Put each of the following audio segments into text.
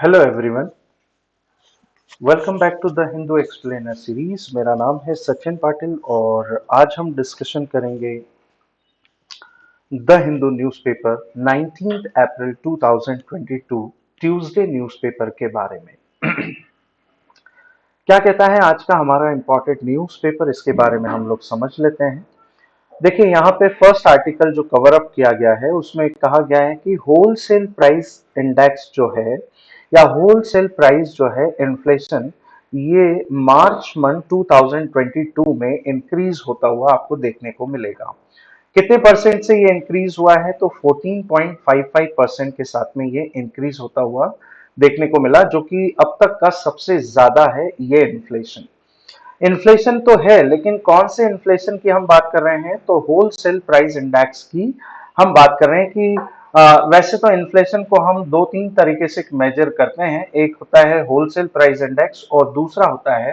Hello everyone, welcome back to the Hindu explainer series. मेरा नाम है सचिन पाटिल और आज हम डिस्कशन करेंगे the Hindu newspaper 19 April 2022 Tuesday newspaper के बारे में। क्या कहता है आज का हमारा इंपॉर्टेंट न्यूज़पेपर, इसके बारे में हम लोग समझ लेते हैं। देखिए, यहाँ पे फर्स्ट आर्टिकल जो कवर अप किया गया है उसमें कहा गया है कि होलसेल प्राइस इंडेक्स जो है या होलसेल प्राइस जो है इन्फ्लेशन, ये मार्च मंथ 2022 में इंक्रीज होता हुआ आपको देखने को मिलेगा। कितने परसेंट से ये इंक्रीज हुआ है? तो 14.55% के साथ में ये इंक्रीज होता हुआ देखने को मिला, जो कि अब तक का सबसे ज्यादा है ये इन्फ्लेशन। इन्फ्लेशन तो है, लेकिन कौन से इन्फ्लेशन की हम बात कर रहे हैं? तो होलसेल प्राइस इंडेक्स की हम बात कर रहे हैं कि वैसे तो इन्फ्लेशन को हम दो तीन तरीके से मेजर करते हैं। एक होता है होलसेल प्राइस इंडेक्स और दूसरा होता है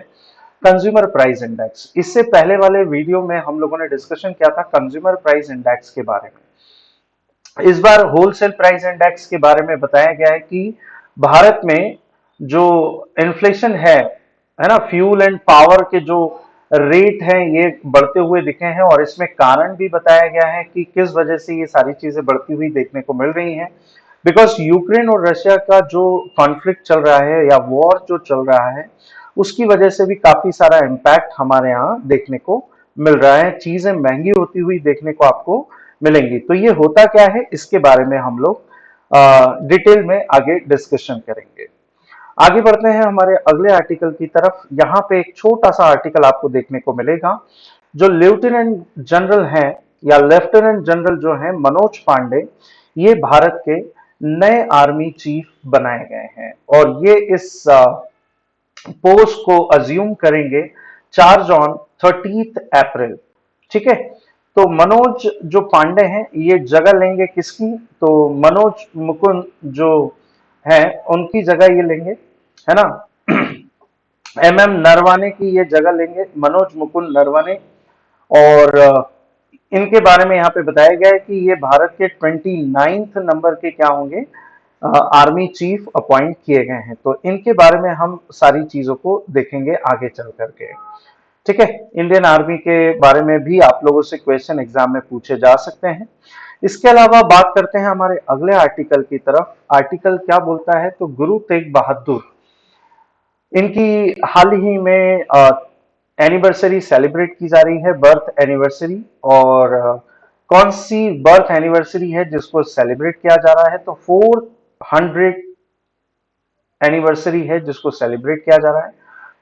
कंज्यूमर प्राइस इंडेक्स। इससे पहले वाले वीडियो में हम लोगों ने डिस्कशन किया था कंज्यूमर प्राइस इंडेक्स के बारे में। इस बार होलसेल प्राइस इंडेक्स के बारे में बताया गया है कि भारत में जो इन्फ्लेशन है ना, फ्यूल एंड पावर के जो रेट हैं ये बढ़ते हुए दिखे हैं, और इसमें कारण भी बताया गया है कि किस वजह से ये सारी चीजें बढ़ती हुई देखने को मिल रही हैं। बिकॉज यूक्रेन और रशिया का जो कॉन्फ्लिक्ट चल रहा है या वॉर जो चल रहा है, उसकी वजह से भी काफी सारा इम्पैक्ट हमारे यहाँ देखने को मिल रहा है। चीजें महंगी होती हुई देखने को आपको मिलेंगी। तो ये होता क्या है, इसके बारे में हम लोग डिटेल में आगे डिस्कशन करेंगे। आगे बढ़ते हैं हमारे अगले आर्टिकल की तरफ। यहाँ पे एक छोटा सा आर्टिकल आपको देखने को मिलेगा। जो लेफ्टिनेंट जनरल हैं या लेफ्टिनेंट जनरल जो हैं मनोज पांडे, ये भारत के नए आर्मी चीफ बनाए गए हैं और ये इस पोस्ट को अज्यूम करेंगे चार्ज ऑन 30 अप्रैल। ठीक है, तो मनोज जो पांडे हैं ये जगह लेंगे किसकी? तो मनोज मुकुंद जो है उनकी जगह ये लेंगे, है ना। एमएम नरवाने की ये जगह लेंगे, मनोज मुकुंद नरवाने। और इनके बारे में यहाँ पे बताया गया है कि ये भारत के 29th नंबर के क्या होंगे, आर्मी चीफ अपॉइंट किए गए हैं। तो इनके बारे में हम सारी चीजों को देखेंगे आगे चल करके। ठीक है, इंडियन आर्मी के बारे में भी आप लोगों से क्वेश्चन एग्जाम में पूछे जा सकते हैं। इसके अलावा बात करते हैं हमारे अगले आर्टिकल की तरफ। आर्टिकल क्या बोलता है? तो गुरु तेग बहादुर, इनकी हाल ही में एनिवर्सरी सेलिब्रेट की जा रही है, बर्थ एनिवर्सरी। और कौन सी बर्थ एनिवर्सरी है जिसको सेलिब्रेट किया जा रहा है? तो 400 एनिवर्सरी है जिसको सेलिब्रेट किया जा रहा है।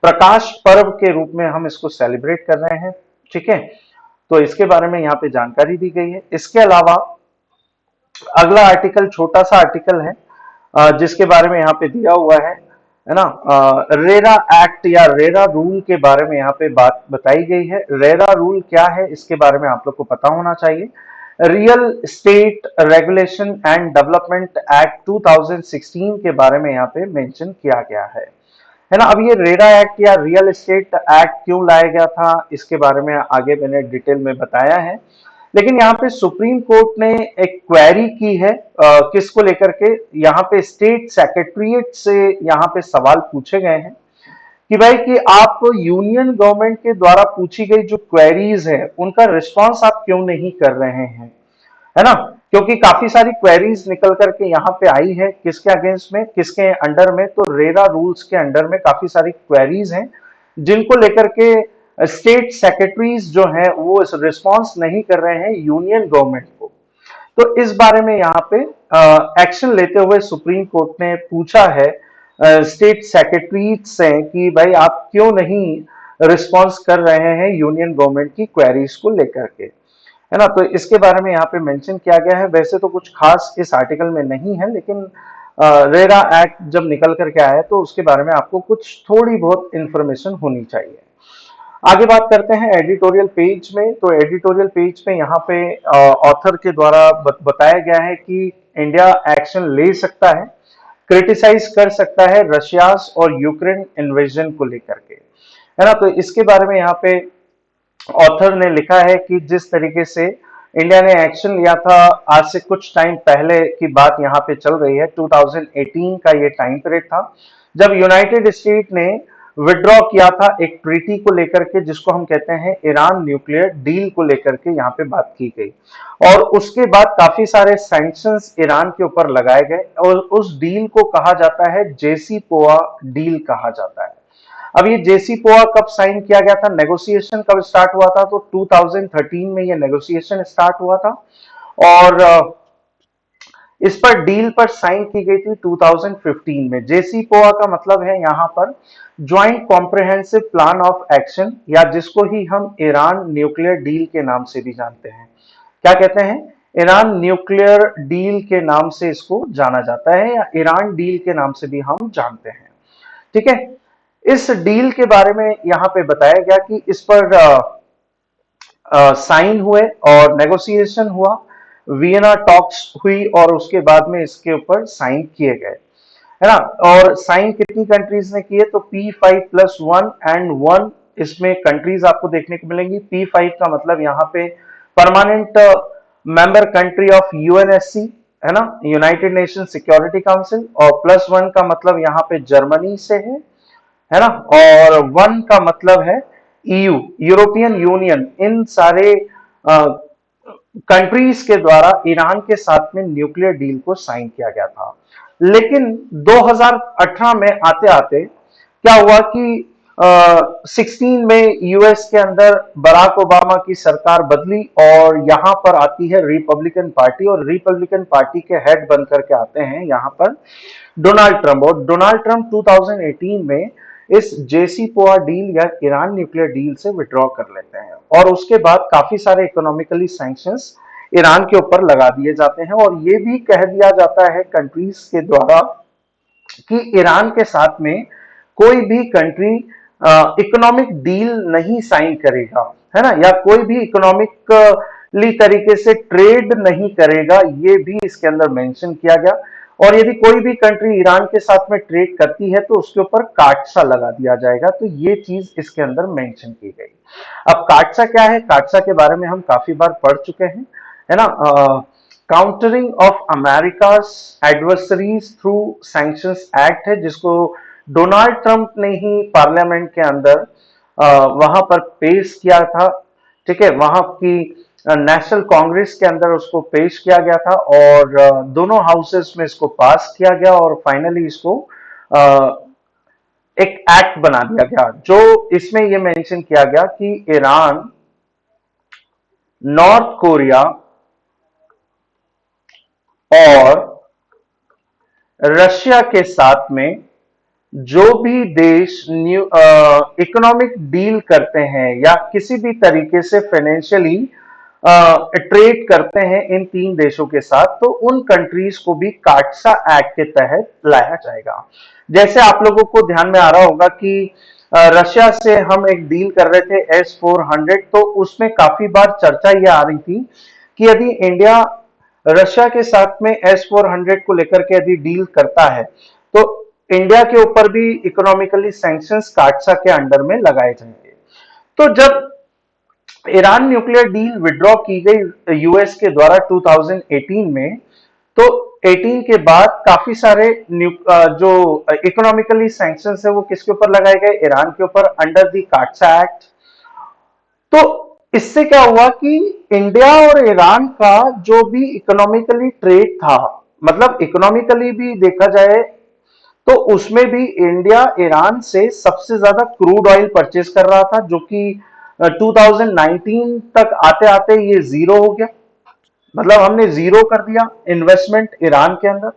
प्रकाश पर्व के रूप में हम इसको सेलिब्रेट कर रहे हैं। ठीक है, तो इसके बारे में यहाँ पे जानकारी दी गई है। इसके अलावा अगला आर्टिकल छोटा सा आर्टिकल है जिसके बारे में यहाँ पे दिया हुआ है ना। रेरा एक्ट या रेरा रूल के बारे में यहाँ पे बात बताई गई है। रेरा रूल क्या है इसके बारे में आप लोग को पता होना चाहिए। Real estate regulation and development act 2016 के बारे में यहाँ पे मेंशन किया गया है ना। अब ये रेरा एक्ट या रियल एस्टेट एक्ट क्यों लाया गया था, इसके बारे में आगे मैंने डिटेल में बताया है। लेकिन यहाँ पे सुप्रीम कोर्ट ने एक क्वेरी की है किसको लेकर के? यहाँ पे स्टेट सेक्रेटरीट से यहाँ पे सवाल पूछे गए हैं कि भाई कि आप यूनियन गवर्नमेंट के द्वारा पूछी गई जो क्वेरीज है उनका रिस्पांस आप क्यों नहीं कर रहे हैं, है ना। क्योंकि काफी सारी क्वेरीज निकल करके यहाँ पे आई है, किसके अगेंस्ट में, किसके अंडर में? तो रेरा रूल्स के अंडर में काफी सारी क्वेरीज हैं जिनको लेकर के स्टेट सेक्रेटरीज जो हैं वो इस रिस्पॉन्स नहीं कर रहे हैं यूनियन गवर्नमेंट को। तो इस बारे में यहाँ पे एक्शन लेते हुए सुप्रीम कोर्ट ने पूछा है स्टेट सेक्रेटरीज से कि भाई आप क्यों नहीं रिस्पॉन्स कर रहे हैं यूनियन गवर्नमेंट की क्वेरीज को लेकर के, है ना। तो इसके बारे में यहाँ पे मेंशन किया गया है। वैसे तो कुछ खास इस आर्टिकल में नहीं है, लेकिन रेरा एक्ट जब निकल करके आया तो उसके बारे में आपको कुछ थोड़ी बहुत इंफॉर्मेशन होनी चाहिए। आगे बात करते हैं एडिटोरियल पेज में। तो एडिटोरियल पेज में यहाँ पे ऑथर के द्वारा बताया गया है कि इंडिया एक्शन ले सकता है, क्रिटिसाइज कर सकता है रशिया और यूक्रेन इन्वेजन को लेकर के, है ना। तो इसके बारे में यहाँ पे ऑथर ने लिखा है कि जिस तरीके से इंडिया ने एक्शन लिया था। आज से कुछ टाइम पहले की बात यहाँ पे चल रही है, 2018 का ये टाइम पीरियड था जब यूनाइटेड स्टेट ने विड्रॉ किया था एक ट्रीटी को लेकर के, जिसको हम कहते हैं ईरान न्यूक्लियर डील को लेकर के यहाँ पे बात की गई। और उसके बाद काफी सारे सैंक्शंस ईरान के ऊपर लगाए गए और उस डील को कहा जाता है जेसीपोआ डील कहा जाता है। अब ये जेसीपोआ कब साइन किया गया था, नेगोशिएशन कब स्टार्ट हुआ था, तो 2013 में ये नेगोशिएशन स्टार्ट हुआ था। और इस पर डील पर साइन की गई थी 2015 में। जेसीपोआ का मतलब है यहाँ पर joint comprehensive plan of action, या जिसको ही हम ईरान न्यूक्लियर डील के नाम से भी जानते हैं। क्या कहते हैं, ईरान न्यूक्लियर डील के नाम से इसको जाना जाता है, या ईरान डील के नाम से भी हम जानते हैं। ठीक है, इस डील के बारे में यहाँ पे बताया गया कि इस पर साइन हुए और नेगोशिएशन हुआ, वियना टॉक्स हुई और उसके बाद में इसके ऊपर साइन किए गए, है ना। और साइन कितनी कंट्रीज ने किए, तो P5+1 एंड 1 इसमें कंट्रीज आपको देखने को मिलेंगी। P5 का मतलब यहाँ पे permanent member country of UNSC, है ना, यूनाइटेड नेशन सिक्योरिटी काउंसिल। और +1 का मतलब यहाँ पे जर्मनी से है ना। और 1 का मतलब है ईयू, यूरोपियन यूनियन। इन सारे कंट्रीज के द्वारा ईरान के साथ में न्यूक्लियर डील को साइन किया गया था। लेकिन 2018 में आते आते क्या हुआ कि 16 में यूएस के अंदर बराक ओबामा की सरकार बदली और यहां पर आती है रिपब्लिकन पार्टी, और रिपब्लिकन पार्टी के हेड बन करके आते हैं यहां पर डोनाल्ड ट्रंप। और डोनाल्ड ट्रंप 2018 में इस जेसीपोआ डील या ईरान न्यूक्लियर डील से विड्रॉ कर लेते हैं, और उसके बाद काफी सारे इकोनॉमिकली सैंक्शंस ईरान के ऊपर लगा दिए जाते हैं। और ये भी कह दिया जाता है कंट्रीज के द्वारा कि ईरान के साथ में कोई भी कंट्री इकोनॉमिक डील नहीं साइन करेगा, है ना, या कोई भी इकोनॉमिकली तरीके से ट्रेड नहीं करेगा, ये भी इसके अंदर मेंशन किया गया। और यदि कोई भी कंट्री ईरान के साथ में ट्रेड करती है तो उसके ऊपर काटसा लगा दिया जाएगा, तो ये चीज इसके अंदर मेंशन की गई। अब काटसा क्या है, काटसा के बारे में हम काफी बार पढ़ चुके हैं, है ना। Countering of America's adversaries through sanctions act है, जिसको डोनाल्ड ट्रंप ने ही पार्लियामेंट के अंदर वहां पर पेश किया था। ठीक है, वहां की नेशनल कांग्रेस के अंदर उसको पेश किया गया था और दोनों हाउसेस में इसको पास किया गया और फाइनली इसको एक एक्ट बना दिया गया, जो इसमें यह मेंशन किया गया कि ईरान, नॉर्थ कोरिया और रशिया के साथ में जो भी देश इकोनॉमिक डील करते हैं या किसी भी तरीके से फाइनेंशियली ट्रेड करते हैं इन तीन देशों के साथ, तो उन कंट्रीज को भी काटसा एक्ट के तहत लाया जाएगा। जैसे आप लोगों को ध्यान में आ रहा होगा कि रशिया से हम एक डील कर रहे थे S-400, तो उसमें काफी बार चर्चा ये आ रही थी कि यदि इंडिया रशिया के साथ में S-400 को लेकर के यदि डील करता है तो इंडिया के ऊपर भी इकोनॉमिकली सैंक्शंस काटसा के अंडर में लगाए जाएंगे। तो जब ईरान न्यूक्लियर डील विड्रॉ की गई यूएस के द्वारा 2018 में, तो 18 के बाद काफी सारे जो इकोनॉमिकली सैंक्शंस है वो किसके ऊपर लगाए गए, ईरान के ऊपर, अंडर दी काटसा एक्ट। तो इससे क्या हुआ कि इंडिया और ईरान का जो भी इकोनॉमिकली ट्रेड था, मतलब इकोनॉमिकली भी देखा जाए तो उसमें भी इंडिया ईरान से सबसे ज्यादा क्रूड ऑयल परचेज कर रहा था, जो कि 2019 तक आते आते ये जीरो हो गया। मतलब हमने जीरो कर दिया इन्वेस्टमेंट ईरान के अंदर,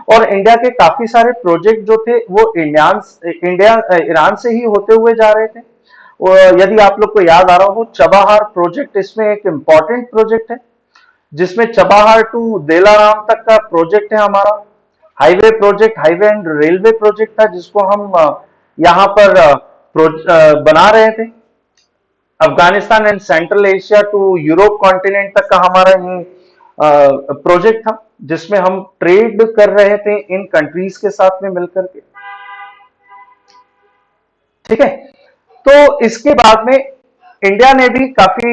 और इंडिया के काफी सारे प्रोजेक्ट जो थे वो ईरान से ही होते हुए जा रहे थे। यदि आप लोग को याद आ रहा हो, चबाहार प्रोजेक्ट इसमें एक इंपॉर्टेंट प्रोजेक्ट है, जिसमें चबाहार टू देलाराम तक का प्रोजेक्ट है हमारा। Highway project, highway and railway project था, जिसको हम यहाँ पर बना रहे थे। Afghanistan and Central Asia to Europe continent तक का हमारा ये प्रोजेक्ट था, जिसमें हम ट्रेड कर रहे थे इन कंट्रीज के साथ में मिलकर के। ठीक है, तो इसके बाद में इंडिया ने भी काफी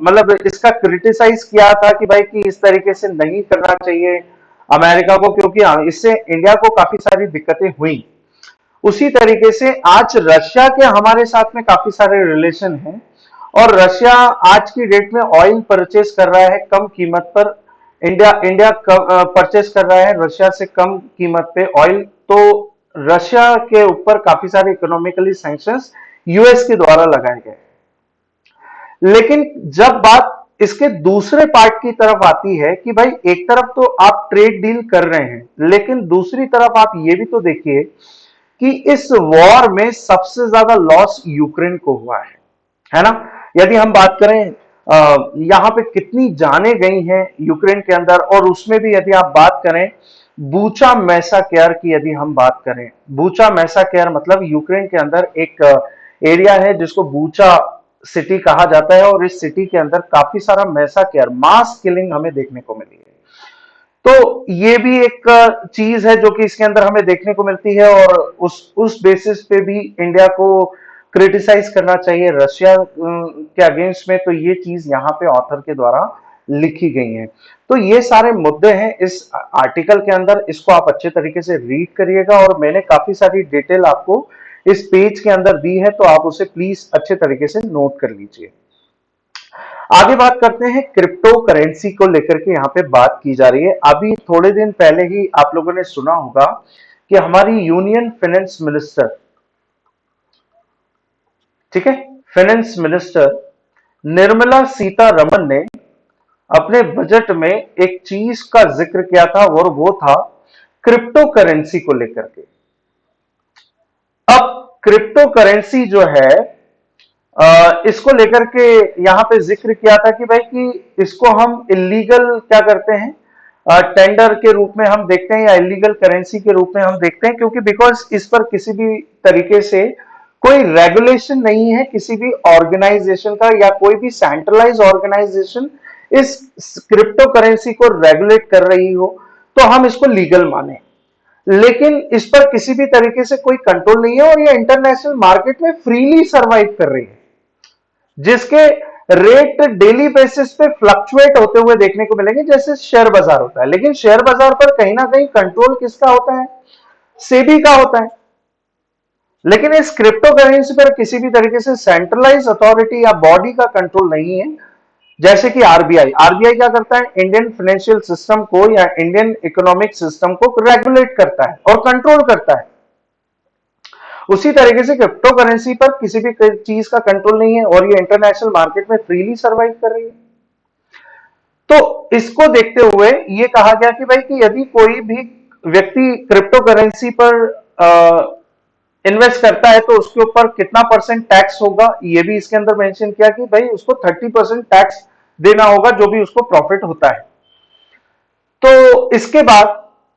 मतलब इसका क्रिटिसाइज किया था कि भाई कि इस तरीके से नहीं करना चाहिए अमेरिका को, क्योंकि इससे इंडिया को काफी सारी दिक्कतें हुई। उसी तरीके से आज रशिया के हमारे साथ में काफी सारे रिलेशन हैं, और रशिया आज की डेट में ऑयल परचेस कर रहा है कम कीमत पर। इंडिया इंडिया परचेस कर रहा है रशिया से कम कीमत पे ऑयल। तो रशिया के ऊपर काफी सारे इकोनॉमिकली सैंक्शंस यूएस के द्वारा लगाए गए। लेकिन जब बात इसके दूसरे पार्ट की तरफ आती है कि भाई एक तरफ तो आप ट्रेड डील कर रहे हैं, लेकिन दूसरी तरफ आप ये भी तो देखिए कि इस वॉर में सबसे ज्यादा लॉस यूक्रेन को हुआ है ना। यदि हम बात करें यहां पे कितनी जाने गई हैं यूक्रेन के अंदर, और उसमें भी यदि आप बात करें बूचा मैसा केयर की, यदि हम बात करें बूचा मैसा केयर मतलब यूक्रेन के अंदर एक एरिया है जिसको बूचा सिटी कहा जाता है, और इस सिटी के अंदर काफी सारा मैसा केयर मास किलिंग हमें देखने को मिली है। तो ये भी एक चीज है जो कि इसके अंदर हमें देखने को मिलती है, और उस बेसिस पे भी इंडिया को क्रिटिसाइज करना चाहिए रशिया के अगेंस्ट में। तो ये चीज यहाँ पे ऑथर के द्वारा लिखी गई है। तो ये सारे मुद्दे हैं इस आर्टिकल के अंदर, इसको आप अच्छे तरीके से रीड करिएगा, और मैंने काफी सारी डिटेल आपको इस पेज के अंदर दी है, तो आप उसे प्लीज अच्छे तरीके से नोट कर लीजिए। आगे बात करते हैं क्रिप्टो करेंसी को लेकर के, यहाँ पे बात की जा रही है। अभी थोड़े दिन पहले ही आप लोगों ने सुना होगा कि हमारी यूनियन फाइनेंस मिनिस्टर, ठीक है, फाइनेंस मिनिस्टर निर्मला सीतारमन ने अपने बजट में एक चीज का जिक्र किया था, और वो था क्रिप्टो करेंसी को लेकर के। अब क्रिप्टो करेंसी जो है इसको लेकर के यहां पे जिक्र किया था कि भाई कि इसको हम इलीगल क्या करते हैं, टेंडर के रूप में हम देखते हैं, या इलीगल करेंसी के रूप में हम देखते हैं, क्योंकि बिकॉज इस पर किसी भी तरीके से कोई रेगुलेशन नहीं है किसी भी ऑर्गेनाइजेशन का, या कोई भी सेंट्रलाइज ऑर्गेनाइजेशन इस क्रिप्टो करेंसी को रेगुलेट कर रही हो तो हम इसको लीगल माने। लेकिन इस पर किसी भी तरीके से कोई कंट्रोल नहीं है, और ये इंटरनेशनल मार्केट में फ्रीली सरवाइव कर रही है, जिसके रेट डेली बेसिस पे फ्लक्चुएट होते हुए देखने को मिलेंगे जैसे शेयर बाजार होता है। लेकिन शेयर बाजार पर कहीं ना कहीं कंट्रोल किसका होता है, सेबी का होता है। लेकिन इस क्रिप्टो करेंसी पर किसी भी तरीके से सेंट्रलाइज अथॉरिटी या बॉडी का कंट्रोल नहीं है। जैसे कि आरबीआई आरबीआई क्या करता है, इंडियन फाइनेंशियल सिस्टम को या इंडियन इकोनॉमिक सिस्टम को रेगुलेट करता है और कंट्रोल करता है। उसी तरीके से क्रिप्टो करेंसी पर किसी भी चीज का कंट्रोल नहीं है, और ये इंटरनेशनल मार्केट में फ्रीली सर्वाइव कर रही है। तो इसको देखते हुए ये कहा गया कि भाई कि यदि कोई भी व्यक्ति क्रिप्टो करेंसी पर इन्वेस्ट करता है तो उसके ऊपर कितना परसेंट टैक्स होगा, ये भी इसके अंदर मेंशन किया कि भाई उसको 30% टैक्स देना होगा जो भी उसको प्रॉफिट होता है। तो इसके बाद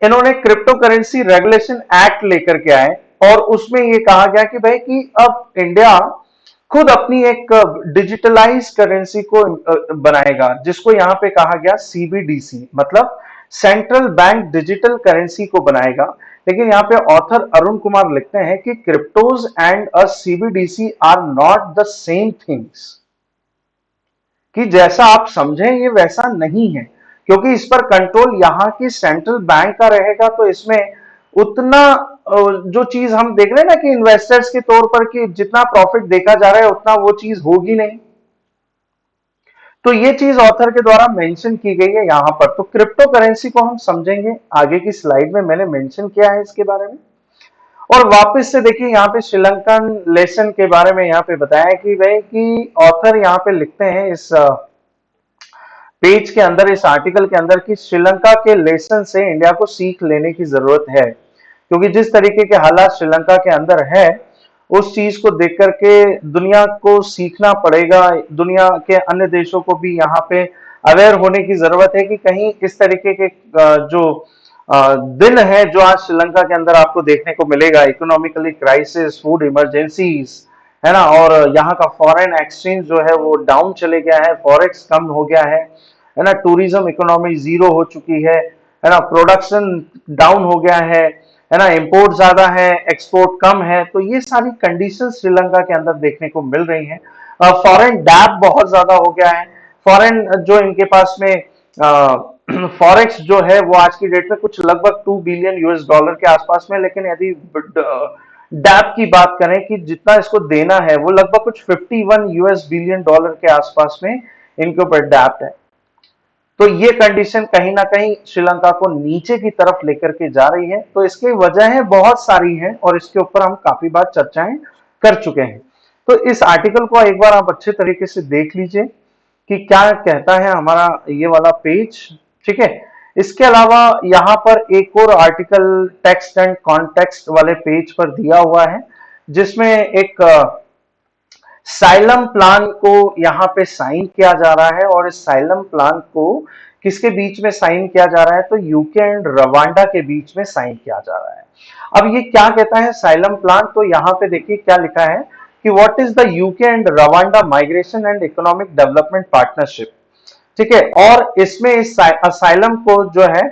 इन्होंने क्रिप्टो करेंसी रेगुलेशन एक्ट लेकर के आए, और उसमें ये कहा गया कि भाई कि अब इंडिया खुद अपनी एक डिजिटलाइज करेंसी को बनाएगा, जिसको यहां पे कहा गया सीबीडीसी, मतलब सेंट्रल बैंक डिजिटल करेंसी को बनाएगा। लेकिन यहाँ पे ऑथर अरुण कुमार लिखते हैं कि cryptos and a CBDC are not the same things, कि जैसा आप समझें ये वैसा नहीं है, क्योंकि इस पर कंट्रोल यहाँ की सेंट्रल बैंक का रहेगा। तो इसमें उतना जो चीज हम देख रहे हैं ना कि इन्वेस्टर्स के तौर पर कि जितना प्रॉफिट देखा जा रहा है उतना वो चीज होगी नहीं। तो ये चीज ऑथर के द्वारा मेंशन की गई है यहां पर। तो क्रिप्टो करेंसी को हम समझेंगे आगे की स्लाइड में, मैंने मेंशन किया है इसके बारे में। और वापस से देखिए यहाँ पे श्रीलंकन लेसन के बारे में यहाँ पे बताया कि भाई कि ऑथर यहाँ पे लिखते हैं इस पेज के अंदर, इस आर्टिकल के अंदर, कि श्रीलंका के लेसन से इंडिया को सीख लेने की जरूरत है, क्योंकि जिस तरीके के हालात श्रीलंका के अंदर है उस चीज को देख करके दुनिया को सीखना पड़ेगा। दुनिया के अन्य देशों को भी यहाँ पे अवेयर होने की जरूरत है कि कहीं इस तरीके के जो दिन है जो आज श्रीलंका के अंदर आपको देखने को मिलेगा, इकोनॉमिकली क्राइसिस, फूड इमरजेंसीज, है ना, और यहाँ का फॉरेन एक्सचेंज जो है वो डाउन चले गया है, फॉरेक्स कम हो गया है ना, टूरिज्म इकोनॉमी जीरो हो चुकी है ना, प्रोडक्शन डाउन हो गया है ना, इंपोर्ट ज्यादा है, एक्सपोर्ट कम है। तो ये सारी कंडीशन श्रीलंका के अंदर देखने को मिल रही हैं। फॉरेन डैप बहुत ज्यादा हो गया है। फॉरेन जो इनके पास में फॉरेक्स जो है वो आज की डेट में कुछ लगभग 2 बिलियन यूएस डॉलर के आसपास में, लेकिन यदि डैप की बात करें कि जितना इसको देना है वो लगभग कुछ 51 यूएस बिलियन डॉलर के आसपास में इनके ऊपर डैप है। तो ये कंडीशन कहीं ना कहीं श्रीलंका को नीचे की तरफ लेकर के जा रही है। तो इसकी वजहें बहुत सारी हैं और इसके ऊपर हम काफी बार चर्चाएं कर चुके हैं। तो इस आर्टिकल को एक बार आप अच्छे तरीके से देख लीजिए कि क्या कहता है हमारा ये वाला पेज। ठीक है, इसके अलावा यहाँ पर एक और आर्टिकल टेक्स्ट एंड कॉन्टेक्स्ट वाले पेज पर दिया हुआ है, जिसमें एक साइलम प्लान को यहाँ पे साइन किया जा रहा है। और इस साइलम प्लान को किसके बीच में साइन किया जा रहा है, तो यूके एंड रवांडा के बीच में साइन किया जा रहा है। अब ये क्या कहता है साइलम प्लान, तो यहाँ पे देखिए क्या लिखा है कि what is the UK and Rwanda migration and economic development partnership. ठीक है, और इसमें इस असाइलम को जो है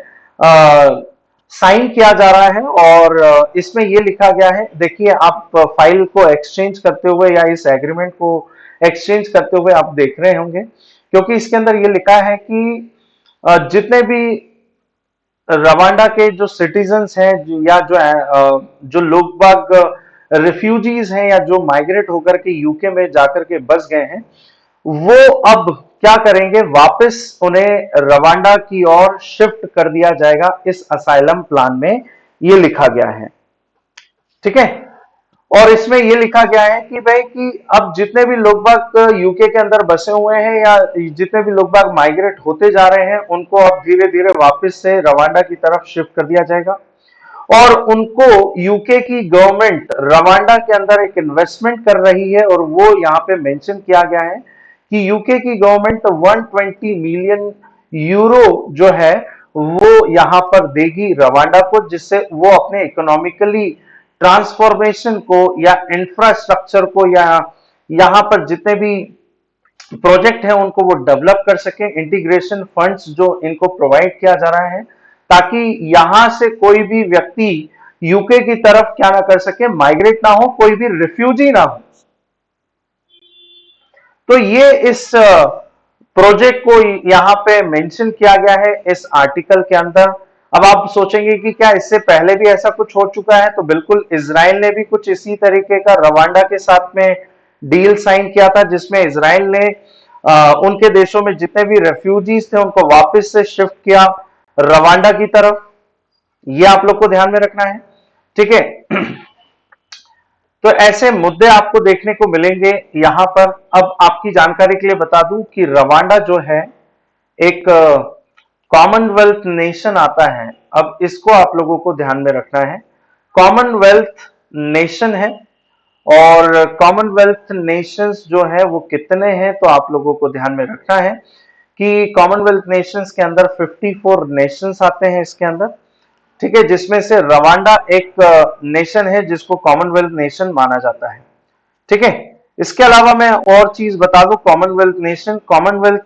साइन किया जा रहा है। और इसमें ये लिखा गया है, देखिए आप फाइल को एक्सचेंज करते हुए या इस एग्रीमेंट को एक्सचेंज करते हुए आप देख रहे होंगे, क्योंकि इसके अंदर ये लिखा है कि जितने भी रवांडा के जो सिटीजन्स हैं या जो लोग बाग रिफ्यूजीज हैं या जो माइग्रेट होकर के यूके में जाकर के बस गए हैं, वो अब क्या करेंगे, वापस उन्हें रवांडा की ओर शिफ्ट कर दिया जाएगा। इस असाइलम प्लान में ये लिखा गया है। ठीक है, और इसमें ये लिखा गया है कि भाई कि अब जितने भी लोग बाग यूके के अंदर बसे हुए हैं या जितने भी लोग बाग माइग्रेट होते जा रहे हैं, उनको अब धीरे धीरे वापस से रवांडा की तरफ शिफ्ट कर दिया जाएगा। और उनको यूके की गवर्नमेंट रवांडा के अंदर एक इन्वेस्टमेंट कर रही है, और वो यहाँ पे मेंशन किया गया है कि यूके की गवर्नमेंट 120 मिलियन यूरो जो है वो यहाँ पर देगी रवांडा को, जिससे वो अपने इकोनॉमिकली ट्रांसफॉर्मेशन को या इंफ्रास्ट्रक्चर को या यहाँ पर जितने भी प्रोजेक्ट है उनको वो डेवलप कर सके। इंटीग्रेशन फंड्स जो इनको प्रोवाइड किया जा रहा है, ताकि यहां से कोई भी व्यक्ति यूके की तरफ क्या ना कर सके, माइग्रेट ना हो, कोई भी रिफ्यूजी ना हो। तो ये इस प्रोजेक्ट को यहाँ पे मेंशन किया गया है इस आर्टिकल के अंदर। अब आप सोचेंगे कि क्या इससे पहले भी ऐसा कुछ हो चुका है, तो बिल्कुल इजराइल ने भी कुछ इसी तरीके का रवांडा के साथ में डील साइन किया था, जिसमें इजराइल ने उनके देशों में जितने भी रेफ्यूजीज थे उनको वापस से शिफ्ट किया रवांडा की तरफ। ये आप लोग को ध्यान में रखना है। ठीक है, तो ऐसे मुद्दे आपको देखने को मिलेंगे यहां पर। अब आपकी जानकारी के लिए बता दूं कि रवांडा जो है एक कॉमनवेल्थ नेशन आता है। अब इसको आप लोगों को ध्यान में रखना है, कॉमनवेल्थ नेशन है। और कॉमनवेल्थ नेशंस जो है वो कितने हैं, तो आप लोगों को ध्यान में रखना है कि कॉमनवेल्थ नेशंस के अंदर 54 नेशंस आते हैं इसके अंदर। ठीक है, जिसमें से रवांडा एक नेशन है जिसको कॉमनवेल्थ नेशन माना जाता है। ठीक है, इसके अलावा मैं और चीज बता दूं, कॉमनवेल्थ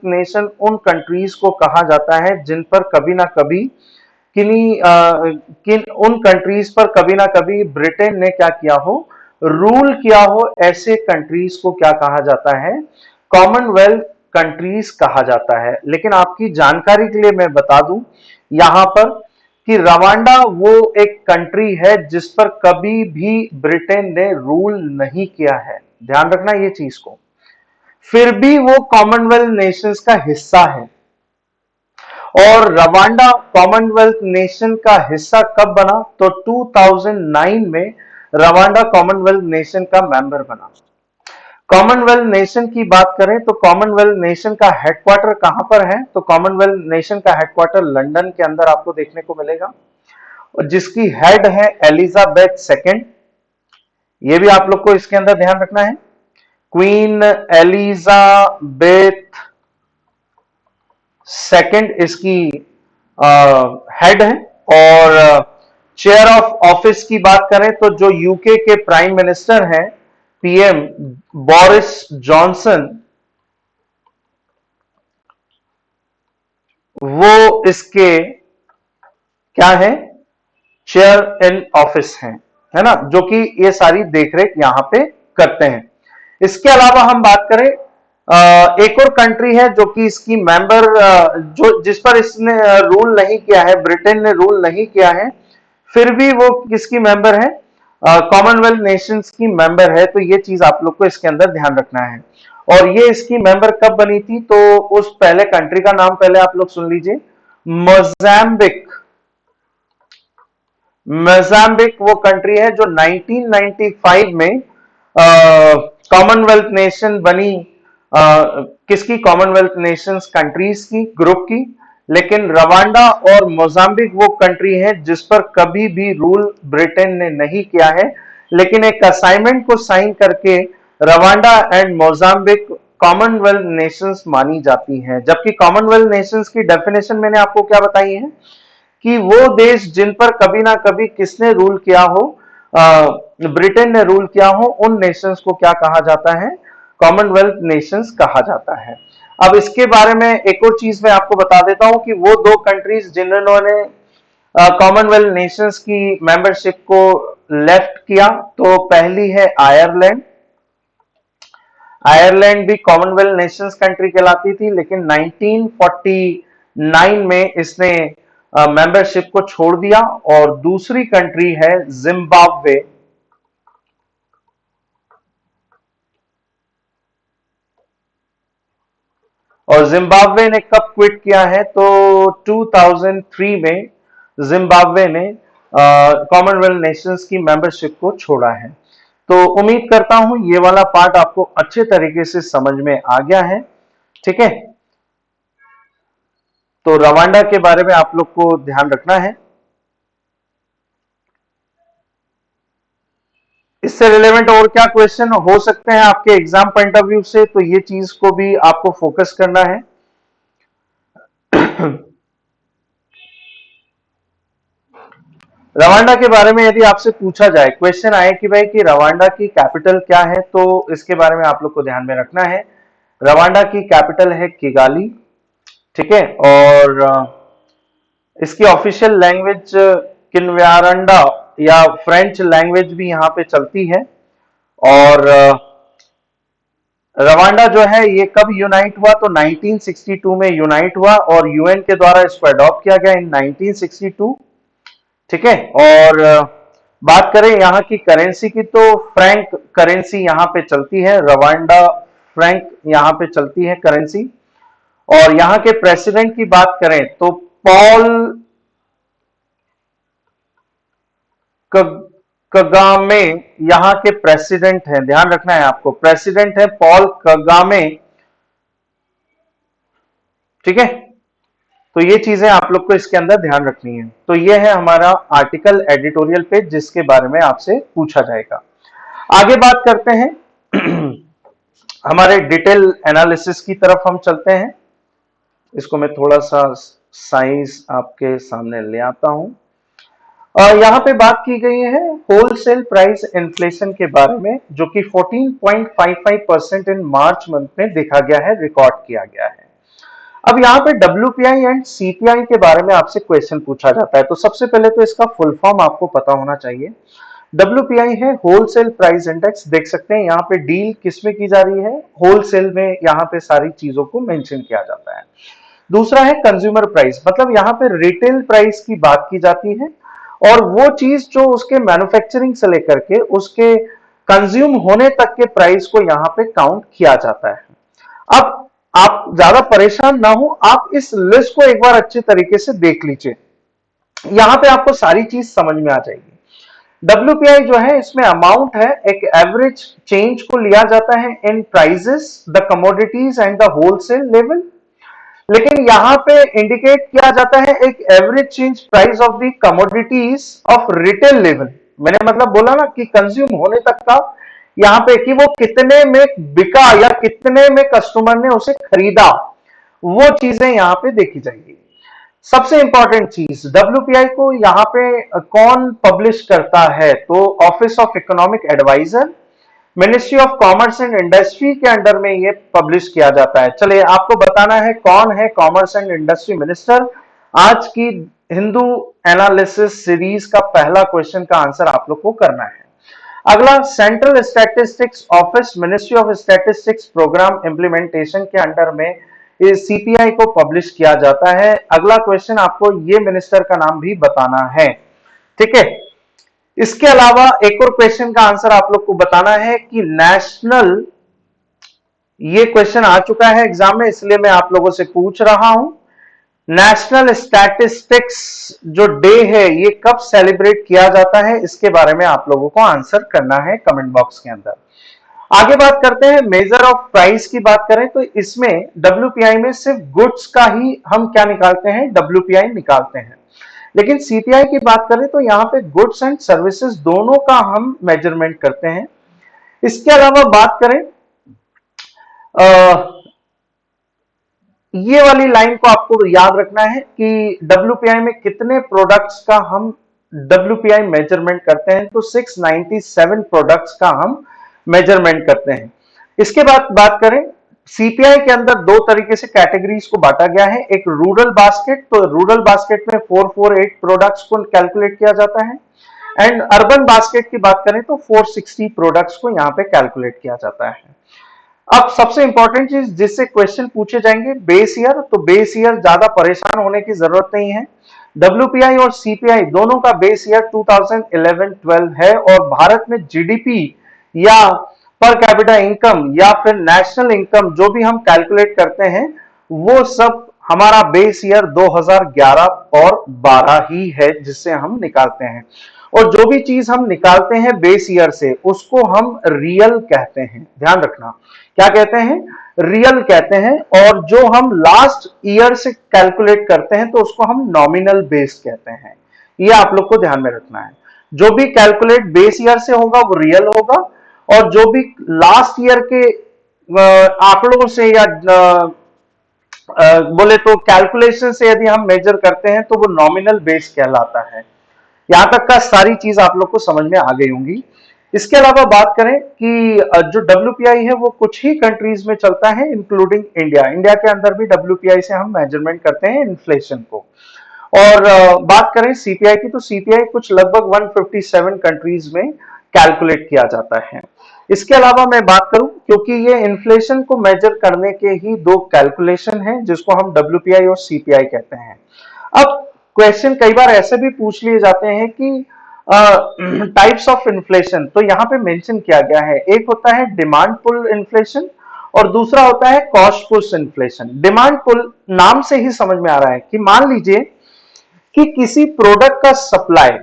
नेशन उन कंट्रीज को कहा जाता है जिन पर कभी ना कभी उन कंट्रीज पर कभी ना कभी ब्रिटेन ने क्या किया हो, रूल किया हो। ऐसे कंट्रीज को क्या कहा जाता है, कॉमनवेल्थ कंट्रीज कहा जाता है। लेकिन आपकी जानकारी के लिए मैं बता दूं यहां पर कि रवांडा वो एक कंट्री है जिस पर कभी भी ब्रिटेन ने रूल नहीं किया है। ध्यान रखना ये चीज को। फिर भी वो कॉमनवेल्थ नेशंस का हिस्सा है। और रवांडा कॉमनवेल्थ नेशन का हिस्सा कब बना, तो 2009 में रवांडा कॉमनवेल्थ नेशन का मेंबर बना। कॉमनवेल्थ नेशन की बात करें तो कॉमनवेल्थ नेशन का हेडक्वार्टर कहां पर है, तो कॉमनवेल्थ नेशन का हेडक्वार्टर लंदन के अंदर आपको देखने को मिलेगा, और जिसकी हेड है एलिजाबेथ सेकेंड। ये भी आप लोग को इसके अंदर ध्यान रखना है, क्वीन एलिजाबेथ सेकेंड इसकी हेड है। और चेयर ऑफ ऑफिस की बात करें तो जो यूके के प्राइम मिनिस्टर हैं, पीएम बोरिस जॉनसन, वो इसके क्या है, चेयर इन ऑफिस हैं, है ना, जो कि ये सारी देखरेख यहां पे करते हैं। इसके अलावा हम बात करें, एक और कंट्री है जो कि इसकी मेंबर, जो जिस पर इसने रूल नहीं किया है, ब्रिटेन ने रूल नहीं किया है, फिर भी वो किसकी मेंबर है, कॉमनवेल्थ नेशंस की मेंबर है। तो ये चीज आप लोग को इसके अंदर ध्यान रखना है। और ये इसकी मेंबर कब बनी थी, तो उस पहले कंट्री का नाम पहले आप लोग सुन लीजिए, मोजाम्बिक। मोजाम्बिक वो कंट्री है जो 1995 में कॉमनवेल्थ नेशन बनी, किसकी, कॉमनवेल्थ नेशंस कंट्रीज की, ग्रुप की। लेकिन रवांडा और मोजाम्बिक वो कंट्री है जिस पर कभी भी रूल ब्रिटेन ने नहीं किया है, लेकिन एक असाइनमेंट को साइन करके Rwanda and Mozambique Commonwealth Nations मानी जाती हैं। जबकि कॉमनवेल्थ नेशंस की डेफिनेशन मैंने आपको क्या बताई है कि वो देश जिन पर कभी ना कभी किसने रूल किया हो, ब्रिटेन ने रूल किया हो, उन नेशंस को क्या कहा जाता है, कॉमनवेल्थ नेशंस कहा जाता है। अब इसके बारे में एक और चीज मैं आपको बता देता हूं कि वो दो कंट्रीज जिन्होंने कॉमनवेल्थ नेशंस की मेंबरशिप को लेफ्ट किया, तो पहली है आयरलैंड। आयरलैंड भी कॉमनवेल्थ नेशंस कंट्री कहलाती थी, लेकिन 1949 में इसने मेंबरशिप को छोड़ दिया। और दूसरी कंट्री है जिम्बाब्वे। और जिम्बाब्वे ने कब क्विट किया है, तो 2003 में जिम्बाब्वे ने कॉमनवेल्थ नेशंस की मेंबरशिप को छोड़ा है। तो उम्मीद करता हूं ये वाला पार्ट आपको अच्छे तरीके से समझ में आ गया है। ठीक है, तो रवांडा के बारे में आप लोग को ध्यान रखना है। इससे रिलेवेंट और क्या क्वेश्चन हो सकते हैं आपके एग्जाम पॉइंट ऑफ व्यू से, तो ये चीज को भी आपको फोकस करना है। रवांडा के बारे में यदि आपसे पूछा जाए, क्वेश्चन आए कि भाई कि रवांडा की कैपिटल क्या है, तो इसके बारे में आप लोग को ध्यान में रखना है। रवांडा की कैपिटल है किगाली। ठीक है, और इसकी ऑफिशियल लैंग्वेज किन्व्यारंडा या फ्रेंच लैंग्वेज भी यहाँ पे चलती है। और रवांडा जो है ये कब यूनाइट हुआ, तो 1962 में यूनाइट हुआ और यूएन के द्वारा इसको अडॉप्ट किया गया इन 1962। ठीक है, और बात करें यहाँ की करेंसी की, तो फ्रैंक करेंसी यहाँ पे चलती है, रवांडा फ्रैंक यहाँ पे चलती है करेंसी। और यहाँ के प्रेसिडेंट की बात करें तो पॉल कगामे यहाँ के प्रेसिडेंट हैं, ध्यान रखना है आपको, प्रेसिडेंट है पॉल कगामे। ठीक है, तो ये चीजें आप लोग को इसके अंदर ध्यान रखनी है। तो ये है हमारा आर्टिकल एडिटोरियल पेज जिसके बारे में आपसे पूछा जाएगा। आगे बात करते हैं हमारे डिटेल एनालिसिस की तरफ हम चलते हैं। इसको मैं थोड़ा सा साइज आपके सामने ले आता हूं। यहाँ पे बात की गई है होलसेल प्राइस इन्फ्लेशन के बारे में, जो कि 14.55% इन मार्च मंथ में देखा गया है, रिकॉर्ड किया गया है। अब यहाँ पे WPI एंड CPI के बारे में आपसे क्वेश्चन पूछा जाता है, तो सबसे पहले तो इसका फुल फॉर्म आपको पता होना चाहिए। WPI है होलसेल प्राइस इंडेक्स। देख सकते हैं यहाँ पे डील किसमें की जा रही है, होलसेल में यहाँ पे सारी चीजों को मेंशन किया जाता है। दूसरा है कंज्यूमर प्राइस, मतलब यहाँ पे रिटेल प्राइस की बात की जाती है और वो चीज जो उसके मैन्युफैक्चरिंग से लेकर के उसके कंज्यूम होने तक के प्राइस को यहाँ पे काउंट किया जाता है। अब आप ज्यादा परेशान ना हो, आप इस लिस्ट को एक बार अच्छे तरीके से देख लीजिए, यहां पे आपको सारी चीज समझ में आ जाएगी। WPI जो है इसमें अमाउंट है, एक एवरेज चेंज को लिया जाता है in prices, the commodities and the wholesale level. लेकिन यहां पे इंडिकेट किया जाता है एक average change price of the commodities of retail level. मैंने मतलब बोला ना कि कंज्यूम होने तक का, यहां पे कि वो कितने में बिका या कितने में कस्टमर ने उसे खरीदा, वो चीजें यहां पे देखी जाएगी। सबसे इंपॉर्टेंट चीज, WPI को यहां पे कौन पब्लिश करता है, तो office of economic adviser, ministry of commerce and industry के अंडर में ये पब्लिश किया जाता है। चलिए आपको बताना है कौन है कॉमर्स एंड इंडस्ट्री मिनिस्टर। आज की हिंदू एनालिसिस सीरीज का पहला क्वेश्चन का आंसर आप लोग को करना है। अगला, central statistics office ministry of statistics programme implementation के अंडर में इस सीपीआई को पब्लिश किया जाता है। अगला क्वेश्चन, आपको ये मिनिस्टर का नाम भी बताना है। ठीक है, इसके अलावा एक और क्वेश्चन का आंसर आप लोग को बताना है कि नेशनल, ये क्वेश्चन आ चुका है एग्जाम में इसलिए मैं आप लोगों से पूछ रहा हूं, नेशनल स्टैटिस्टिक्स जो डे है ये कब सेलिब्रेट किया जाता है, इसके बारे में आप लोगों को आंसर करना है कमेंट बॉक्स के अंदर। आगे बात करते हैं मेजर ऑफ प्राइस की। बात करें तो इसमें डब्ल्यूपीआई में सिर्फ गुड्स का ही हम क्या निकालते हैं, डब्ल्यूपीआई निकालते हैं। लेकिन सीपीआई की बात करें तो यहां पे गुड्स एंड सर्विसेज दोनों का हम मेजरमेंट करते हैं। इसके अलावा बात करें, ये वाली लाइन को आपको याद रखना है कि डब्ल्यूपीआई में कितने प्रोडक्ट्स का हम डब्ल्यूपीआई मेजरमेंट करते हैं, तो 697 प्रोडक्ट्स का हम मेजरमेंट करते हैं। इसके बाद बात करें, सीपीआई के अंदर दो तरीके से कैटेगरीज को बांटा गया है। एक रूरल बास्केट, तो रूरल बास्केट में 448 प्रोडक्ट्स को कैलकुलेट किया जाता है, एंड अर्बन बास्केट की बात करें तो 460 प्रोडक्ट्स को यहां पे कैलकुलेट किया जाता है। अब सबसे इंपॉर्टेंट चीज जिससे क्वेश्चन पूछे जाएंगे, बेस ईयर। तो बेस ईयर ज्यादा परेशान होने की जरूरत नहीं है, डब्ल्यूपीआई और सीपीआई दोनों का बेस ईयर 2011-12 है, और भारत में जीडीपी या पर कैपिटा इनकम या फिर नेशनल इनकम जो भी हम कैलकुलेट करते हैं वो सब हमारा बेस ईयर 2011 और 12 ही है जिससे हम निकालते हैं। और जो भी चीज हम निकालते हैं बेस ईयर से उसको हम रियल कहते हैं, ध्यान रखना, क्या कहते हैं, रियल कहते हैं। और जो हम लास्ट ईयर से कैलकुलेट करते हैं तो उसको हम नॉमिनल बेस कहते हैं। ये आप लोग को ध्यान में रखना है, जो भी कैलकुलेट बेस ईयर से होगा वो रियल होगा, और जो भी लास्ट ईयर के आंकड़ों से या बोले तो कैलकुलेशन से यदि हम मेजर करते हैं तो वो नॉमिनल बेस कहलाता है। यहां तक का सारी चीज आप लोग को समझ में आ गई होंगी। इसके अलावा बात करें कि जो डब्ल्यूपीआई है वो कुछ ही कंट्रीज में चलता है इंक्लूडिंग इंडिया। इंडिया के अंदर भी डब्ल्यूपीआई से हम मेजरमेंट करते हैं इन्फ्लेशन को। और बात करें सीपीआई की, तो सीपीआई कुछ लगभग 157 कंट्रीज में कैलकुलेट किया जाता है। इसके अलावा मैं बात करूं, क्योंकि ये इन्फ्लेशन को मेजर करने के ही दो कैलकुलेशन हैं जिसको हम डब्ल्यूपीआई और सीपीआई कहते हैं। अब क्वेश्चन कई बार ऐसे भी पूछ लिए जाते हैं कि टाइप्स ऑफ इन्फ्लेशन, तो यहां पे मेंशन किया गया है, एक होता है डिमांड पुल इन्फ्लेशन और दूसरा होता है cost push inflation. Demand pull नाम से ही समझ में आ रहा है कि मान लीजिए कि किसी प्रोडक्ट का सप्लाई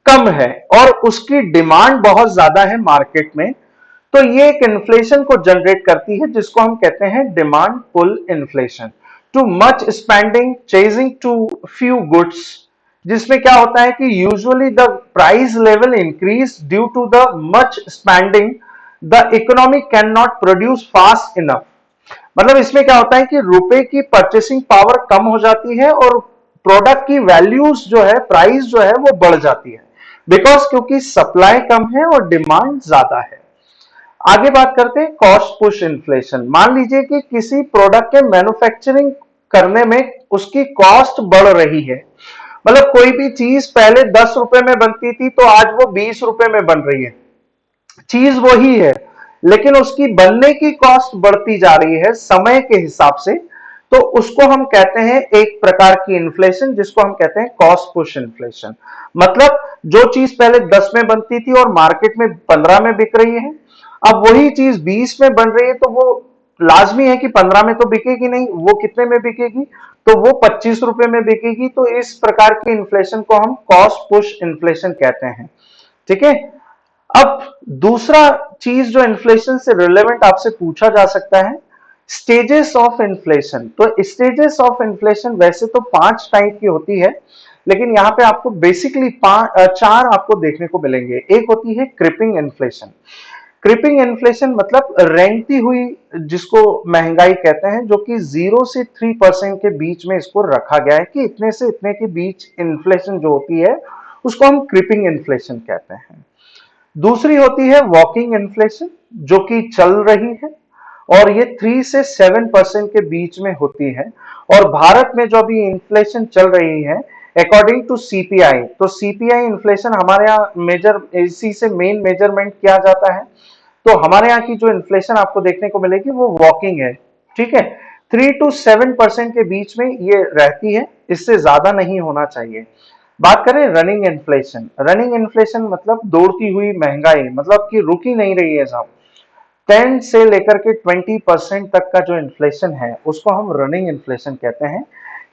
कम है और उसकी डिमांड बहुत ज्यादा है मार्केट में, तो ये एक इन्फ्लेशन को जनरेट करती है जिसको हम कहते हैं demand pull inflation. Too much spending chasing too few goods, जिसमें क्या होता है कि usually the price level increase due to the much spending, the economy can not produce fast enough. मतलब इसमें क्या होता है कि रुपए की परचेसिंग पावर कम हो जाती है और प्रोडक्ट की वैल्यूज जो है, प्राइस जो है वो बढ़ जाती है, बिकॉज क्योंकि सप्लाई कम है और डिमांड ज्यादा है। आगे बात करते हैं कॉस्ट पुश इन्फ्लेशन। मान लीजिए कि किसी प्रोडक्ट के मैन्युफैक्चरिंग करने में उसकी कॉस्ट बढ़ रही है, मतलब कोई भी चीज पहले 10 रुपए में बनती थी तो आज वो 20 रुपए में बन रही है, चीज वही है लेकिन उसकी बनने की कॉस्ट बढ़ती जा रही है समय के हिसाब से, तो उसको हम कहते हैं एक प्रकार की इन्फ्लेशन जिसको हम कहते हैं कॉस्ट पुश इन्फ्लेशन। मतलब जो चीज पहले 10 में बनती थी और मार्केट में 15 में बिक रही है, अब वही चीज 20 में बन रही है, तो वो लाजमी है कि 15 में तो बिकेगी नहीं, वो कितने में बिकेगी, तो वो 25 रुपए में बिकेगी। तो इस प्रकार की इन्फ्लेशन को हम कॉस्ट पुश इन्फ्लेशन कहते हैं। ठीक है, अब दूसरा चीज जो इन्फ्लेशन से रिलेवेंट आपसे पूछा जा सकता है, स्टेजेस ऑफ इन्फ्लेशन। तो स्टेजेस ऑफ इन्फ्लेशन वैसे तो 5 टाइप की होती है, लेकिन यहां पे आपको बेसिकली 4 आपको देखने को मिलेंगे। एक होती है क्रिपिंग इन्फ्लेशन। क्रिपिंग इन्फ्लेशन मतलब रेंगती हुई, जिसको महंगाई कहते हैं, जो कि 0 से 3% के बीच में इसको रखा गया है कि इतने से इतने के बीच इन्फ्लेशन जो होती है उसको हम क्रिपिंग इन्फ्लेशन कहते हैं। दूसरी होती है वॉकिंग इन्फ्लेशन, जो कि चल रही है और ये 3 से 7% के बीच में होती है। और भारत में जो अभी इन्फ्लेशन चल रही है अकॉर्डिंग टू सीपीआई। तो सीपीआई इन्फ्लेशन हमारे यहाँ मेजर, इसी से मेन मेजरमेंट किया जाता है। तो हमारे यहाँ की जो इन्फ्लेशन आपको देखने को मिलेगी वो वॉकिंग है, ठीक है, 3 to 7% के बीच में ये रहती है, इससे ज्यादा नहीं होना चाहिए। बात करें रनिंग इन्फ्लेशन, रनिंग इन्फ्लेशन मतलब दौड़ती हुई महंगाई, मतलब कि रुकी नहीं रही है साहब। 10 से लेकर के 20% तक का जो इन्फ्लेशन है उसको हम रनिंग इन्फ्लेशन कहते हैं।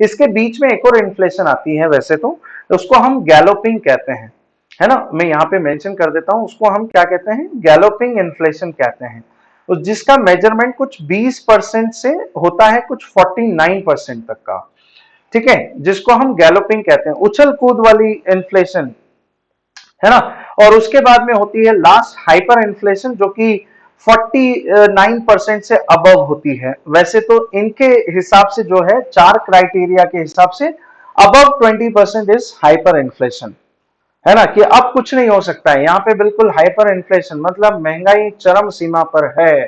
इसके बीच में एक और इन्फ्लेशन आती है वैसे तो, उसको हम गैलोपिंग कहते हैं, है ना। मैं यहाँ पे मेंशन कर देता हूँ, उसको हम क्या कहते हैं, गैलोपिंग इन्फ्लेशन कहते हैं। तो जिसका मेजरमेंट कुछ 20% से होता है, कुछ 49% तक का, ठीक है, जिसको हम गैलोपिंग कहते हैं, उछल कूद वाली इन्फ्लेशन, है ना। और उसके बाद में होती है लास्ट हाइपर इन्फ्लेशन, जो कि 49% से अबव होती है। वैसे तो इनके हिसाब से जो है, चार क्राइटेरिया के हिसाब से अबव 20% इज हाइपर इन्फ्लेशन, है ना, कि अब कुछ नहीं हो सकता है यहाँ पे, बिल्कुल हाइपर इन्फ्लेशन मतलब महंगाई चरम सीमा पर है।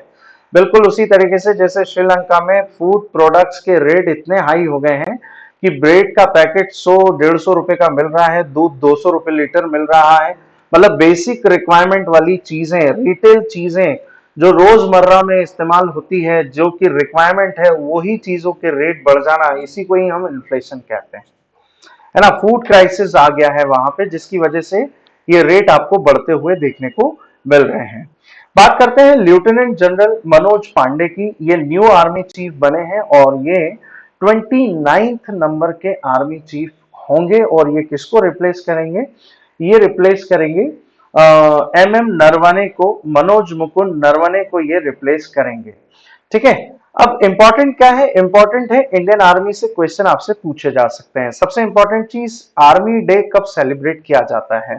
बिल्कुल उसी तरीके से जैसे श्रीलंका में फूड प्रोडक्ट्स के रेट इतने हाई हो गए हैं कि ब्रेड का पैकेट 100-150 रुपए का मिल रहा है, दूध 200 रुपए लीटर मिल रहा है। मतलब बेसिक रिक्वायरमेंट वाली चीजें, रिटेल चीजें जो रोजमर्रा में इस्तेमाल होती है, जो कि रिक्वायरमेंट है, वही चीजों के रेट बढ़ जाना, इसी को ही हम इन्फ्लेशन कहते हैं, है ना। फूड क्राइसिस आ गया है वहां पे, जिसकी वजह से ये रेट आपको बढ़ते हुए देखने को मिल रहे हैं। बात करते हैं लेफ्टिनेंट जनरल मनोज पांडे की। ये न्यू आर्मी चीफ बने हैं और ये 29th नंबर के आर्मी चीफ होंगे। और ये किसको रिप्लेस करेंगे, ये रिप्लेस करेंगे एम नरवणे को, मनोज मुकुंद नरवणे को ये रिप्लेस करेंगे, ठीक है। अब इंपॉर्टेंट क्या है, इंपॉर्टेंट है इंडियन आर्मी से क्वेश्चन आपसे पूछे जा सकते हैं। सबसे इंपॉर्टेंट चीज, आर्मी डे कब सेलिब्रेट किया जाता है,